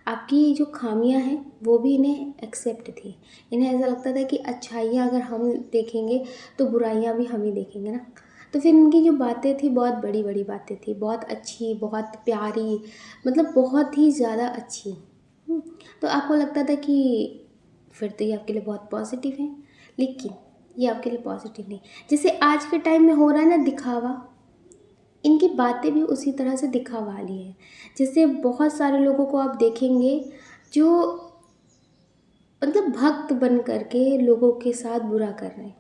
आपकी जो खामियां हैं वो भी इन्हें एक्सेप्ट थी। इन्हें ऐसा लगता था कि अच्छाइयाँ अगर हम देखेंगे तो बुराइयां भी हम ही देखेंगे ना। तो फिर इनकी जो बातें थी बहुत बड़ी बड़ी बातें थी, बहुत अच्छी, बहुत प्यारी, मतलब बहुत ही ज़्यादा अच्छी। तो आपको लगता था कि फिर तो ये आपके लिए बहुत पॉजिटिव है, लेकिन ये आपके लिए पॉजिटिव नहीं। जैसे आज के टाइम में हो रहा है ना दिखावा, इनकी बातें भी उसी तरह से दिखावा वाली है। जैसे बहुत सारे लोगों को आप देखेंगे जो मतलब भक्त बन करके लोगों के साथ बुरा कर रहे हैं।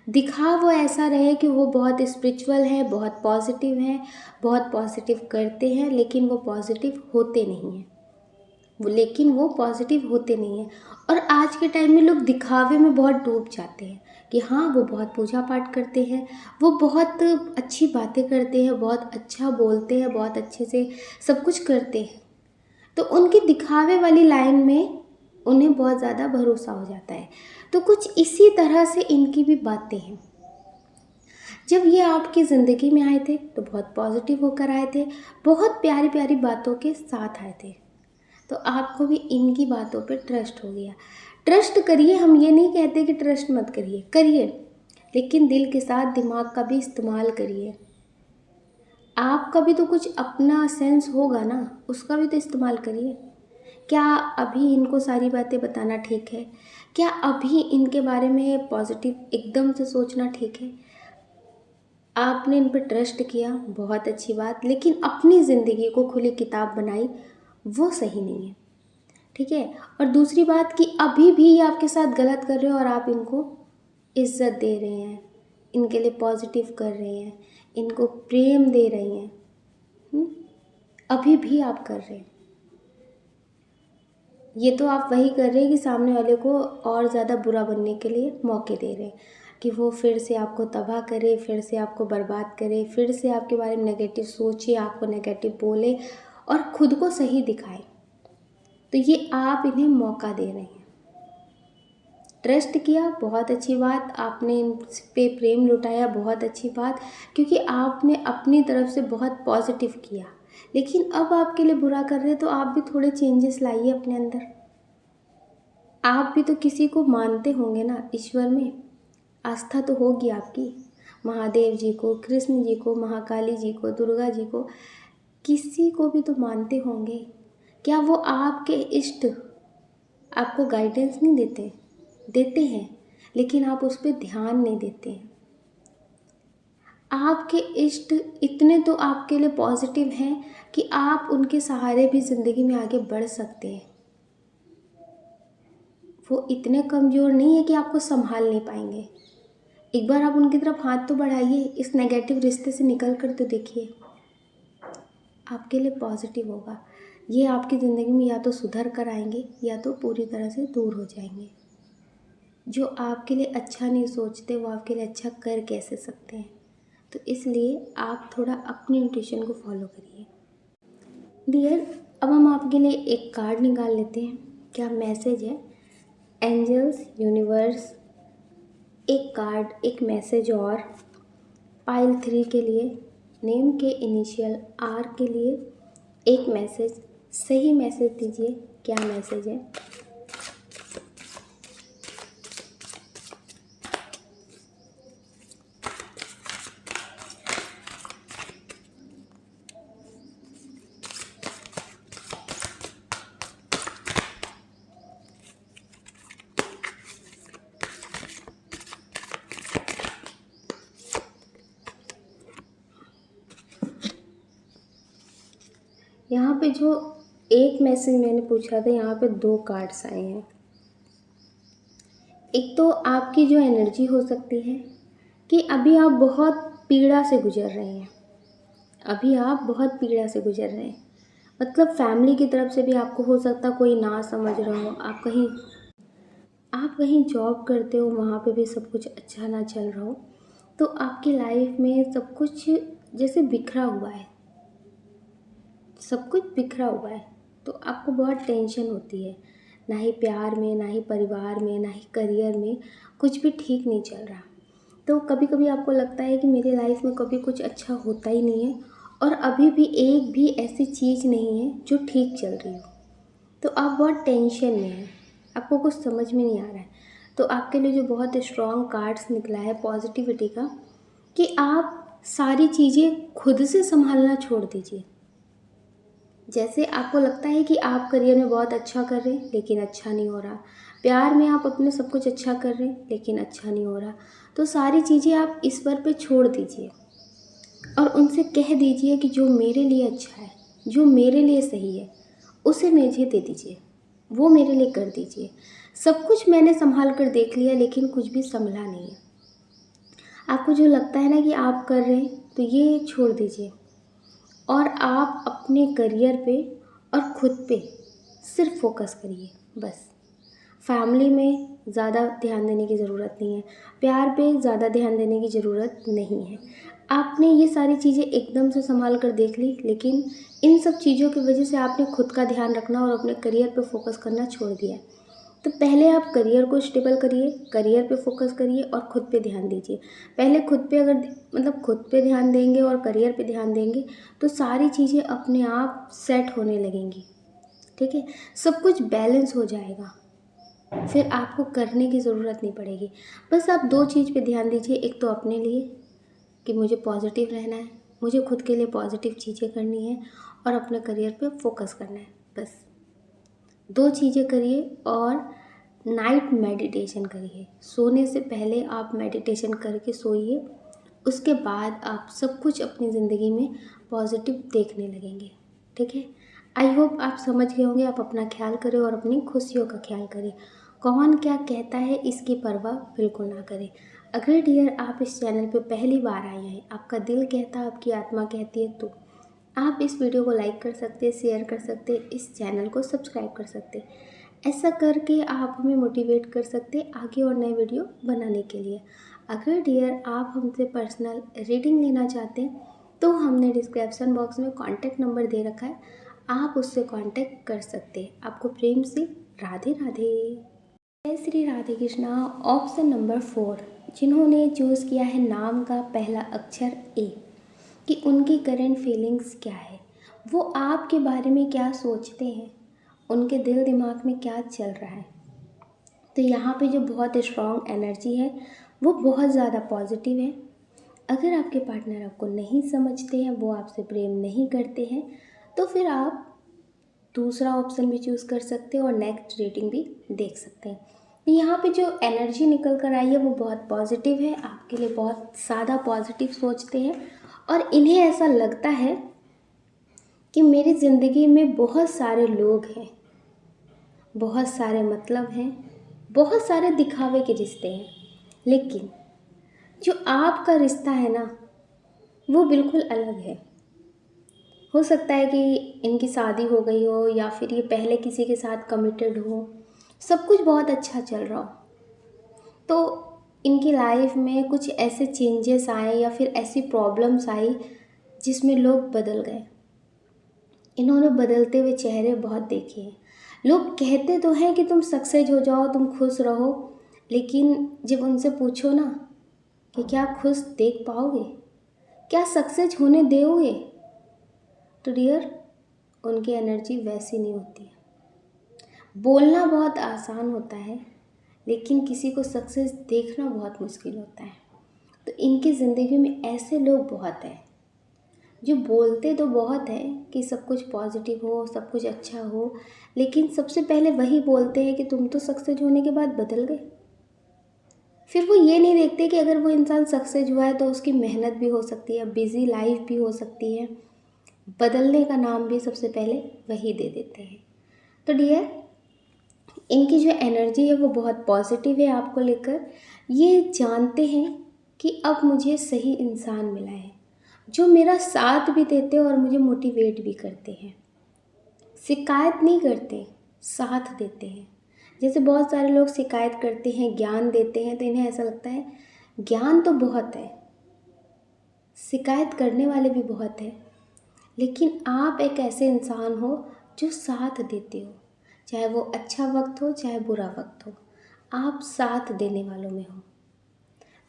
दिखावा ऐसा रहे कि वो बहुत स्पिरिचुअल है, बहुत पॉजिटिव हैं, बहुत पॉजिटिव करते हैं, लेकिन वो पॉजिटिव होते नहीं हैं। लेकिन वो पॉजिटिव होते नहीं हैं। और आज के टाइम में लोग दिखावे में बहुत डूब जाते हैं कि हाँ वो बहुत पूजा पाठ करते हैं, वो बहुत अच्छी बातें करते हैं, बहुत अच्छा बोलते हैं, बहुत अच्छे से सब कुछ करते हैं, तो उनकी दिखावे वाली लाइन में उन्हें बहुत ज़्यादा भरोसा हो जाता है। तो कुछ इसी तरह से इनकी भी बातें हैं। जब ये आपकी ज़िंदगी में आए थे तो बहुत पॉजिटिव होकर आए थे, बहुत प्यारी प्यारी बातों के साथ आए थे, तो आपको भी इनकी बातों पे ट्रस्ट हो गया। ट्रस्ट करिए, हम ये नहीं कहते कि ट्रस्ट मत करिए, करिए, लेकिन दिल के साथ दिमाग का भी इस्तेमाल करिए। आपका भी तो कुछ अपना सेंस होगा ना, उसका भी तो इस्तेमाल करिए। क्या अभी इनको सारी बातें बताना ठीक है? क्या अभी इनके बारे में पॉजिटिव एकदम से सोचना ठीक है? आपने इन पर ट्रस्ट किया, बहुत अच्छी बात, लेकिन अपनी ज़िंदगी को खुली किताब बनाई, वो सही नहीं है, ठीक है। और दूसरी बात कि अभी भी ये आपके साथ गलत कर रहे हो और आप इनको इज्जत दे रहे हैं, इनके लिए पॉजिटिव कर रहे हैं, इनको प्रेम दे रहे हैं, हुँ? अभी भी आप कर रहे हैं। ये तो आप वही कर रहे हैं कि सामने वाले को और ज़्यादा बुरा बनने के लिए मौके दे रहे हैं, कि वो फिर से आपको तबाह करे, फिर से आपको बर्बाद करे, फिर से आपके बारे में नेगेटिव सोचे, आपको नेगेटिव बोले और खुद को सही दिखाए। तो ये आप इन्हें मौका दे रहे हैं। ट्रस्ट किया, बहुत अच्छी बात, आपने इन पे प्रेम लुटाया, बहुत अच्छी बात, क्योंकि आपने अपनी तरफ से बहुत पॉजिटिव किया। लेकिन अब आपके लिए बुरा कर रहे हैं, तो आप भी थोड़े चेंजेस लाइए अपने अंदर। आप भी तो किसी को मानते होंगे ना, ईश्वर में आस्था तो होगी आपकी, महादेव जी को, कृष्ण जी को, महाकाली जी को, दुर्गा जी को, किसी को भी तो मानते होंगे। क्या वो आपके इष्ट आपको गाइडेंस नहीं देते? देते हैं, लेकिन आप उस पर ध्यान नहीं देते हैं। आपके इष्ट इतने तो आपके लिए पॉजिटिव हैं कि आप उनके सहारे भी ज़िंदगी में आगे बढ़ सकते हैं। वो इतने कमज़ोर नहीं है कि आपको संभाल नहीं पाएंगे। एक बार आप उनकी तरफ हाथ तो बढ़ाइए, इस नेगेटिव रिश्ते से निकल कर तो देखिए, आपके लिए पॉजिटिव होगा। ये आपकी ज़िंदगी में या तो सुधर कर आएंगे या तो पूरी तरह से दूर हो जाएंगे। जो आपके लिए अच्छा नहीं सोचते वो आपके लिए अच्छा कर कैसे सकते हैं? तो इसलिए आप थोड़ा अपनी इंट्यूशन को फॉलो करिए। डियर, अब हम आपके लिए एक कार्ड निकाल लेते हैं। क्या मैसेज है? एंजल्स, यूनिवर्स, एक कार्ड, एक मैसेज और पाइल 3 के लिए, नेम के इनिशियल आर के लिए एक मैसेज, सही मैसेज दीजिए। क्या मैसेज है? यहाँ पे जो एक मैसेज मैंने पूछा था, यहाँ पे 2 कार्ड्स आए हैं। एक तो आपकी जो एनर्जी हो सकती है कि अभी आप बहुत पीड़ा से गुजर रहे हैं, अभी आप बहुत पीड़ा से गुजर रहे हैं, मतलब फैमिली की तरफ से भी आपको हो सकता कोई ना समझ रहा हो, आप कहीं जॉब करते हो, वहाँ पे भी सब कुछ अच्छा ना चल रहा हो, तो आपकी लाइफ में सब कुछ जैसे बिखरा हुआ है, सब कुछ बिखरा हुआ है, तो आपको बहुत टेंशन होती है। ना ही प्यार में, ना ही परिवार में, ना ही करियर में, कुछ भी ठीक नहीं चल रहा। तो कभी कभी आपको लगता है कि मेरी लाइफ में कभी कुछ अच्छा होता ही नहीं है और अभी भी एक भी ऐसी चीज़ नहीं है जो ठीक चल रही हो। तो आप बहुत टेंशन में हैं, आपको कुछ समझ में नहीं आ रहा है। तो आपके लिए जो बहुत स्ट्रॉन्ग कार्ड्स निकला है पॉजिटिविटी का, कि आप सारी चीज़ें खुद से संभालना छोड़ दीजिए। जैसे आपको लगता है कि आप करियर में बहुत अच्छा कर रहे हैं लेकिन अच्छा नहीं हो रहा, प्यार में आप अपने सब कुछ अच्छा कर रहे हैं लेकिन अच्छा नहीं हो रहा, तो सारी चीज़ें आप ईश्वर पे छोड़ दीजिए और उनसे कह दीजिए कि जो मेरे लिए अच्छा है, जो मेरे लिए सही है, उसे मुझे दे दीजिए, वो मेरे लिए कर दीजिए। सब कुछ मैंने संभाल कर देख लिया लेकिन कुछ भी संभला नहीं है। आपको जो लगता है ना कि आप कर रहे हैं, तो ये छोड़ दीजिए और आप अपने करियर पे और खुद पे सिर्फ फोकस करिए बस। फैमिली में ज़्यादा ध्यान देने की ज़रूरत नहीं है, प्यार पे ज़्यादा ध्यान देने की ज़रूरत नहीं है। आपने ये सारी चीज़ें एकदम से संभाल कर देख ली, लेकिन इन सब चीज़ों की वजह से आपने खुद का ध्यान रखना और अपने करियर पे फोकस करना छोड़ दिया है। तो पहले आप करियर को स्टेबल करिए, करियर पे फोकस करिए और खुद पे ध्यान दीजिए। पहले खुद पे अगर खुद पे ध्यान देंगे और करियर पे ध्यान देंगे तो सारी चीज़ें अपने आप सेट होने लगेंगी। ठीक है, सब कुछ बैलेंस हो जाएगा, फिर आपको करने की ज़रूरत नहीं पड़ेगी। बस आप दो चीज़ पे ध्यान दीजिए, एक तो अपने लिए कि मुझे पॉजिटिव रहना है, मुझे खुद के लिए पॉजिटिव चीज़ें करनी है और अपने करियर पे फोकस करना है। बस दो चीज़ें करिए। और नाइट मेडिटेशन करिए, सोने से पहले आप मेडिटेशन करके सोइए, उसके बाद आप सब कुछ अपनी ज़िंदगी में पॉजिटिव देखने लगेंगे। ठीक है, आई होप आप समझ गए होंगे। आप अपना ख्याल करें और अपनी खुशियों का ख्याल करें। कौन क्या कहता है इसकी परवाह बिल्कुल ना करें। अगर डियर आप इस चैनल पे पहली बार आए हैं, आपका दिल कहता है, आपकी आत्मा कहती है, तो आप इस वीडियो को लाइक कर सकते हैं, शेयर कर सकते हैं, इस चैनल को सब्सक्राइब कर सकते हैं। ऐसा करके आप हमें मोटिवेट कर सकते हैं आगे और नए वीडियो बनाने के लिए। अगर डियर आप हमसे पर्सनल रीडिंग लेना चाहते हैं तो हमने डिस्क्रिप्शन बॉक्स में कॉन्टैक्ट नंबर दे रखा है, आप उससे कॉन्टैक्ट कर सकते हैं। आपको प्रेम से राधे राधे। जय श्री राधे कृष्णा। ऑप्शन नंबर 4, जिन्होंने चूज़ किया है नाम का पहला अक्षर ए, कि उनकी करंट फीलिंग्स क्या है, वो आपके बारे में क्या सोचते हैं, उनके दिल दिमाग में क्या चल रहा है। तो यहाँ पे जो बहुत स्ट्रॉन्ग एनर्जी है वो बहुत ज़्यादा पॉजिटिव है। अगर आपके पार्टनर आपको नहीं समझते हैं, वो आपसे प्रेम नहीं करते हैं, तो फिर आप दूसरा ऑप्शन भी चूज़ कर सकते हैं और नेक्स्ट रेटिंग भी देख सकते हैं। तो यहाँ पे जो एनर्जी निकल कर आई है वो बहुत पॉजिटिव है, आपके लिए बहुत ज़्यादा पॉजिटिव सोचते हैं और इन्हें ऐसा लगता है कि मेरी ज़िंदगी में बहुत सारे लोग हैं, बहुत सारे मतलब हैं, बहुत सारे दिखावे के रिश्ते हैं, लेकिन जो आपका रिश्ता है ना वो बिल्कुल अलग है। हो सकता है कि इनकी शादी हो गई हो या फिर ये पहले किसी के साथ कमिटेड हो, सब कुछ बहुत अच्छा चल रहा हो, तो इनकी लाइफ में कुछ ऐसे चेंजेस आए या फिर ऐसी प्रॉब्लम्स आई जिसमें लोग बदल गए। इन्होंने बदलते हुए चेहरे बहुत देखे हैं। लोग कहते तो हैं कि तुम सक्सेस हो जाओ, तुम खुश रहो, लेकिन जब उनसे पूछो ना कि क्या खुश देख पाओगे, क्या सक्सेस होने दोगे, तो डियर उनकी एनर्जी वैसी नहीं होती है। बोलना बहुत आसान होता है, लेकिन किसी को सक्सेस देखना बहुत मुश्किल होता है। तो इनकी ज़िंदगी में ऐसे लोग बहुत हैं जो बोलते तो बहुत है कि सब कुछ पॉजिटिव हो, सब कुछ अच्छा हो, लेकिन सबसे पहले वही बोलते हैं कि तुम तो सक्सेस होने के बाद बदल गए। फिर वो ये नहीं देखते कि अगर वो इंसान सक्सेस हुआ है तो उसकी मेहनत भी हो सकती है, बिज़ी लाइफ भी हो सकती है। बदलने का नाम भी सबसे पहले वही दे देते हैं। तो डियर इनकी जो एनर्जी है वो बहुत पॉजिटिव है आपको लेकर। ये जानते हैं कि अब मुझे सही इंसान मिला है जो मेरा साथ भी देते हैं और मुझे मोटिवेट भी करते हैं। शिकायत नहीं करते, साथ देते हैं। जैसे बहुत सारे लोग शिकायत करते हैं, ज्ञान देते हैं, तो इन्हें ऐसा लगता है ज्ञान तो बहुत है, शिकायत करने वाले भी बहुत हैं, लेकिन आप एक ऐसे इंसान हो जो साथ देते हो, चाहे वो अच्छा वक्त हो चाहे बुरा वक्त हो, आप साथ देने वालों में हो।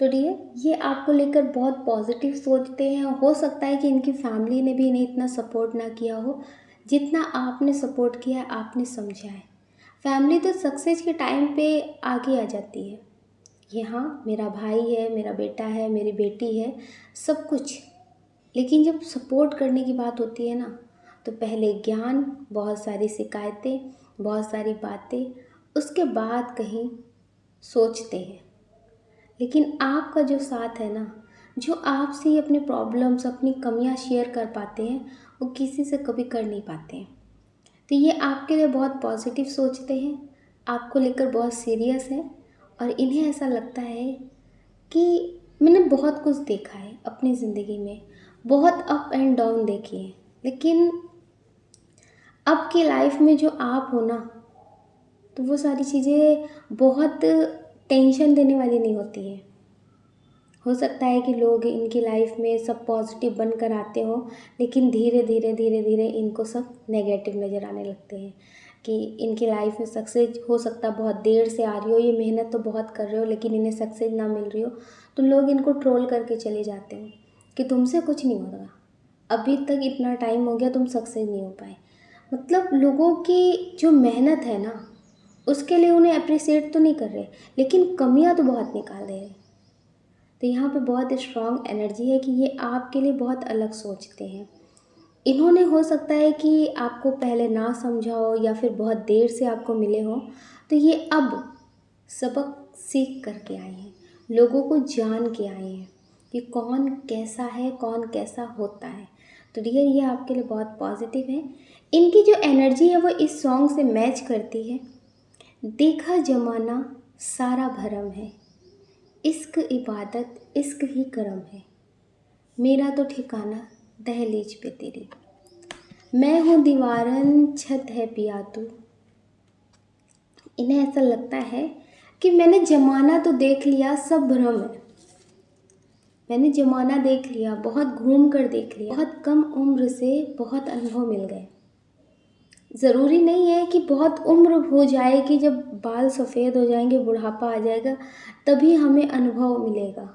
तो डियर ये आपको लेकर बहुत पॉजिटिव सोचते हैं। हो सकता है कि इनकी फैमिली ने भी इन्हें इतना सपोर्ट ना किया हो जितना आपने सपोर्ट किया है, आपने समझा है। फैमिली तो सक्सेस के टाइम पे आगे आ जाती है, ये हाँ मेरा भाई है, मेरा बेटा है, मेरी बेटी है, सब कुछ, लेकिन जब सपोर्ट करने की बात होती है ना तो पहले ज्ञान, बहुत सारी शिकायतें, बहुत सारी बातें, उसके बाद कहीं सोचते हैं। लेकिन आपका जो साथ है ना, जो आपसे ही अपने प्रॉब्लम्स, अपनी कमियां शेयर कर पाते हैं, वो किसी से कभी कर नहीं पाते हैं। तो ये आपके लिए बहुत पॉजिटिव सोचते हैं, आपको लेकर बहुत सीरियस है और इन्हें ऐसा लगता है कि मैंने बहुत कुछ देखा है अपनी ज़िंदगी में, बहुत अप एंड डाउन देखे हैं, लेकिन आपकी लाइफ में जो आप हो ना, तो वो सारी चीज़ें बहुत टेंशन देने वाली नहीं होती हैं। हो सकता है कि लोग इनकी लाइफ में सब पॉजिटिव बनकर आते हो, लेकिन धीरे धीरे धीरे धीरे इनको सब नेगेटिव नज़र आने लगते हैं कि इनकी लाइफ में सक्सेस हो सकता बहुत देर से आ रही हो, ये मेहनत तो बहुत कर रहे हो लेकिन इन्हें सक्सेस ना मिल रही हो, तो लोग इनको ट्रोल करके चले जाते हैं कि तुमसे कुछ नहीं होगा, अभी तक इतना टाइम हो गया तुम सक्सेस नहीं हो पाए। मतलब लोगों की जो मेहनत है ना, उसके लिए उन्हें अप्रिसिएट तो नहीं कर रहे, लेकिन कमियां तो बहुत निकाल दे रहे। तो यहाँ पे बहुत स्ट्रॉन्ग एनर्जी है कि ये आपके लिए बहुत अलग सोचते हैं। इन्होंने हो सकता है कि आपको पहले ना समझा हो या फिर बहुत देर से आपको मिले हो, तो ये अब सबक सीख करके आए हैं, लोगों को जान के आए हैं कि कौन कैसा है, कौन कैसा होता है। तो डियर, ये आपके लिए बहुत पॉजिटिव है। इनकी जो एनर्जी है वो इस सॉन्ग से मैच करती है। देखा जमाना सारा भरम है, इश्क इबादत इश्क ही करम है, मेरा तो ठिकाना दहलीज पे तेरी, मैं हूँ दीवारन छत है पिया तू। इन्हें ऐसा लगता है कि मैंने जमाना तो देख लिया, सब भ्रम है। मैंने जमाना देख लिया, बहुत घूम कर देख लिया, बहुत कम उम्र से बहुत अनुभव मिल गए। ज़रूरी नहीं है कि बहुत उम्र हो जाए कि जब बाल सफ़ेद हो जाएंगे, बुढ़ापा आ जाएगा, तभी हमें अनुभव मिलेगा,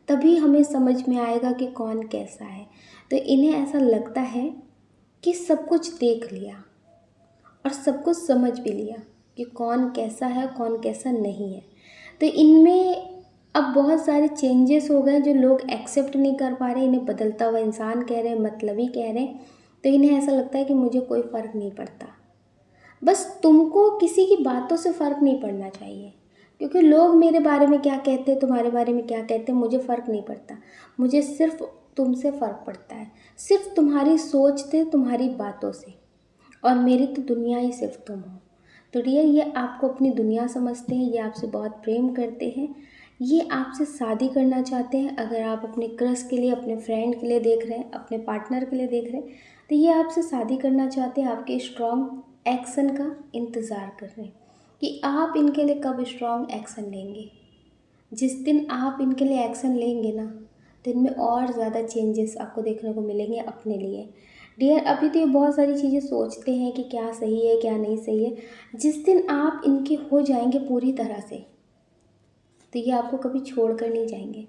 तभी हमें समझ में आएगा कि कौन कैसा है। तो इन्हें ऐसा लगता है कि सब कुछ देख लिया और सब कुछ समझ भी लिया कि कौन कैसा है, कौन कैसा नहीं है। तो इनमें अब बहुत सारे चेंजेस हो गए जो लोग एक्सेप्ट नहीं कर पा रहे, इन्हें बदलता हुआ इंसान कह रहे हैं, मतलबी कह रहे हैं। तो इन्हें ऐसा लगता है कि मुझे कोई फ़र्क नहीं पड़ता। बस तुमको किसी की बातों से फ़र्क नहीं पड़ना चाहिए, क्योंकि लोग मेरे बारे में क्या कहते हैं, तुम्हारे बारे में क्या कहते हैं, मुझे फ़र्क नहीं पड़ता। मुझे सिर्फ तुमसे फ़र्क पड़ता है, सिर्फ तुम्हारी सोच से, तुम्हारी बातों से, और मेरी तो दुनिया ही सिर्फ तुम हो। तो डियर, ये आपको अपनी दुनिया समझते हैं, ये आपसे बहुत प्रेम करते हैं, ये आपसे शादी करना चाहते हैं। अगर आप अपने क्रश के लिए, अपने फ्रेंड के लिए देख रहे हैं, अपने पार्टनर के लिए देख रहे हैं, तो ये आपसे शादी करना चाहते हैं, आपके स्ट्रॉन्ग एक्शन का इंतज़ार कर रहे हैं कि आप इनके लिए कब स्ट्रॉन्ग एक्शन लेंगे। जिस दिन आप इनके लिए एक्शन लेंगे ना, तो इनमें और ज़्यादा चेंजेस आपको देखने को मिलेंगे अपने लिए। डियर, अभी तो ये बहुत सारी चीज़ें सोचते हैं कि क्या सही है क्या नहीं सही है। जिस दिन आप इनके हो जाएंगे पूरी तरह से, तो ये आपको कभी छोड़ कर नहीं जाएंगे,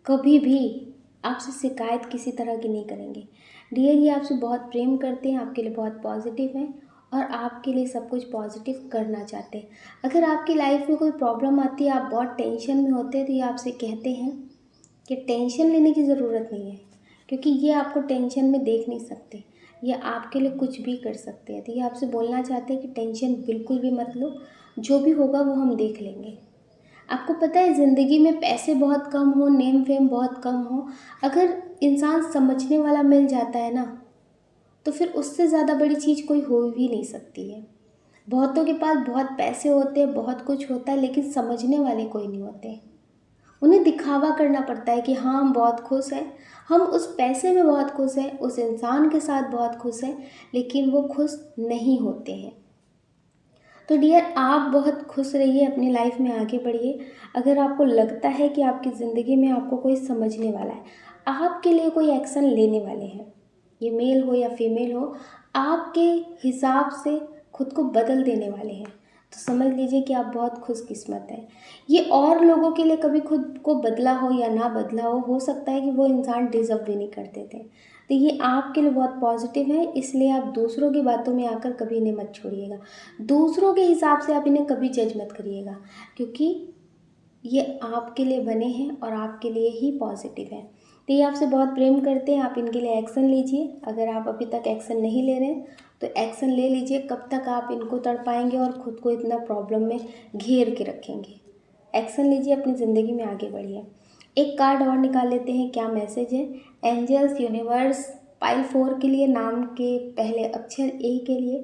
कभी भी आपसे शिकायत किसी तरह की नहीं करेंगे। डियर, ये आपसे बहुत प्रेम करते हैं, आपके लिए बहुत पॉजिटिव हैं और आपके लिए सब कुछ पॉजिटिव करना चाहते हैं। अगर आपकी लाइफ में कोई प्रॉब्लम आती है, आप बहुत टेंशन में होते हैं, तो ये आपसे कहते हैं कि टेंशन लेने की ज़रूरत नहीं है, क्योंकि ये आपको टेंशन में देख नहीं सकते, ये आपके लिए कुछ भी कर सकते हैं। तो ये आपसे बोलना चाहते हैं कि टेंशन बिल्कुल भी मत लो, जो भी होगा वो हम देख लेंगे। आपको पता है, ज़िंदगी में पैसे बहुत कम हो, नेम फेम बहुत कम हो, अगर इंसान समझने वाला मिल जाता है ना, तो फिर उससे ज़्यादा बड़ी चीज़ कोई हो भी नहीं सकती है। बहुतों के पास बहुत पैसे होते हैं, बहुत कुछ होता है, लेकिन समझने वाले कोई नहीं होते। उन्हें दिखावा करना पड़ता है कि हाँ हम बहुत खुश हैं, हम उस पैसे में बहुत खुश हैं, उस इंसान के साथ बहुत खुश हैं, लेकिन वो खुश नहीं होते हैं। तो डियर, आप बहुत खुश रहिए, अपनी लाइफ में आगे बढ़िए। अगर आपको लगता है कि आपकी ज़िंदगी में आपको कोई समझने वाला है, आपके लिए कोई एक्शन लेने वाले हैं, ये मेल हो या फीमेल हो, आपके हिसाब से खुद को बदल देने वाले हैं, तो समझ लीजिए कि आप बहुत खुशकिस्मत हैं। ये और लोगों के लिए कभी खुद को बदला हो या ना बदला हो सकता है कि वो इंसान डिज़र्व भी नहीं करते थे। तो ये आपके लिए बहुत पॉजिटिव है, इसलिए आप दूसरों की बातों में आकर कभी इन्हें मत छोड़िएगा, दूसरों के हिसाब से आप इन्हें कभी जज मत करिएगा, क्योंकि ये आपके लिए बने हैं और आपके लिए ही पॉजिटिव है। तो ये आपसे बहुत प्रेम करते हैं, आप इनके लिए एक्शन लीजिए। अगर आप अभी तक एक्शन नहीं ले रहे हैं तो एक्शन ले लीजिए। कब तक आप इनको तड़पाएंगे और ख़ुद को इतना प्रॉब्लम में घेर के रखेंगे। एक्शन लीजिए, अपनी ज़िंदगी में आगे बढ़िए। एक कार्ड और निकाल लेते हैं, क्या मैसेज है। एंजल्स, यूनिवर्स, पाइल 4 के लिए, नाम के पहले अक्षर ए के लिए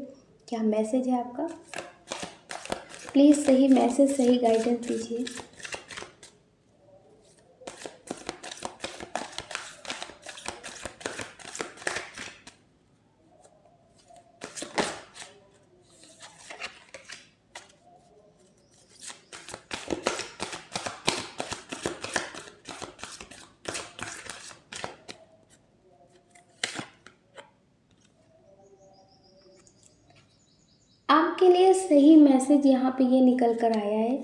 क्या मैसेज है आपका। प्लीज़ सही मैसेज, सही गाइडेंस दीजिए। आपके लिए सही मैसेज यहाँ पे ये निकल कर आया है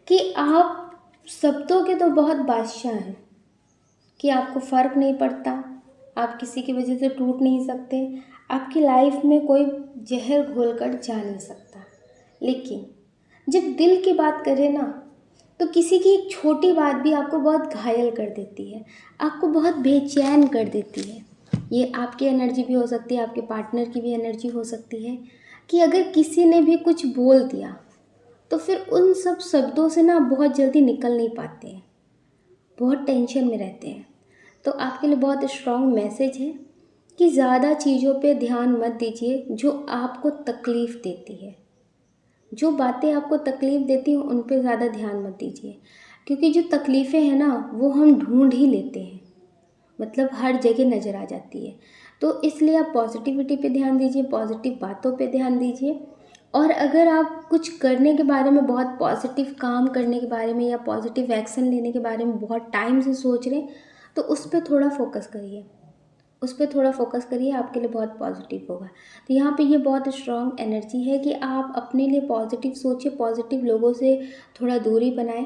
कि आप शब्दों के तो बहुत बादशाह हैं, कि आपको फ़र्क नहीं पड़ता, आप किसी की वजह से टूट नहीं सकते, आपकी लाइफ में कोई जहर घोल कर जा नहीं सकता। लेकिन जब दिल की बात करें ना, तो किसी की एक छोटी बात भी आपको बहुत घायल कर देती है, आपको बहुत बेचैन कर देती है। ये आपकी एनर्जी भी हो सकती है, आपके पार्टनर की भी एनर्जी हो सकती है, कि अगर किसी ने भी कुछ बोल दिया तो फिर उन सब शब्दों से ना बहुत जल्दी निकल नहीं पाते हैं, बहुत टेंशन में रहते हैं। तो आपके लिए बहुत स्ट्रॉन्ग मैसेज है कि ज़्यादा चीज़ों पे ध्यान मत दीजिए जो आपको तकलीफ़ देती है। जो बातें आपको तकलीफ़ देती हैं उन पे ज़्यादा ध्यान मत दीजिए, क्योंकि जो तकलीफ़ें हैं ना वो हम ढूंढ ही लेते हैं, मतलब हर जगह नज़र आ जाती है। तो इसलिए आप पॉजिटिविटी पे ध्यान दीजिए, पॉजिटिव बातों पे ध्यान दीजिए। और अगर आप कुछ करने के बारे में, बहुत पॉजिटिव काम करने के बारे में या पॉजिटिव एक्शन लेने के बारे में बहुत टाइम से सोच रहे हैं, तो उस पर थोड़ा फोकस करिए, उस पर थोड़ा फोकस करिए, आपके लिए बहुत पॉजिटिव होगा। तो यहाँ पे ये बहुत स्ट्रॉन्ग एनर्जी है कि आप अपने लिए पॉजिटिव सोचिए, पॉजिटिव लोगों से थोड़ा दूरी बनाएं,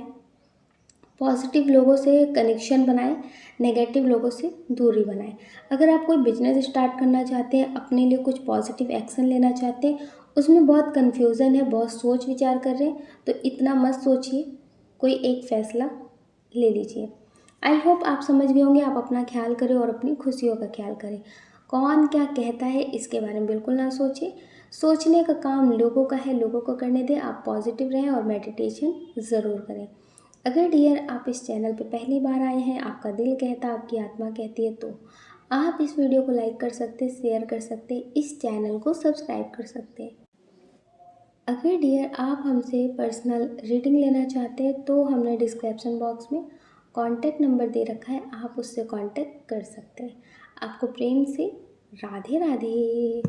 पॉजिटिव लोगों से कनेक्शन बनाएं, नेगेटिव लोगों से दूरी बनाएं। अगर आप कोई बिजनेस स्टार्ट करना चाहते हैं, अपने लिए कुछ पॉजिटिव एक्शन लेना चाहते हैं, उसमें बहुत कन्फ्यूज़न है, बहुत सोच विचार कर रहे हैं, तो इतना मत सोचिए, कोई एक फ़ैसला ले लीजिए। आई होप आप समझ गए होंगे। आप अपना ख्याल करें और अपनी खुशियों का ख्याल करें। कौन क्या कहता है इसके बारे में बिल्कुल ना सोचिए, सोचने का काम लोगों का है, लोगों को करने दें। आप पॉजिटिव रहें और मेडिटेशन ज़रूर करें। अगर डियर आप इस चैनल पे पहली बार आए हैं, आपका दिल कहता, आपकी आत्मा कहती है, तो आप इस वीडियो को लाइक कर सकते, शेयर कर सकते, इस चैनल को सब्सक्राइब कर सकते। अगर डियर आप हमसे पर्सनल रीडिंग लेना चाहते हैं तो हमने डिस्क्रिप्शन बॉक्स में कॉन्टैक्ट नंबर दे रखा है, आप उससे कॉन्टैक्ट कर सकते हैं। आपको प्रेम से राधे राधे।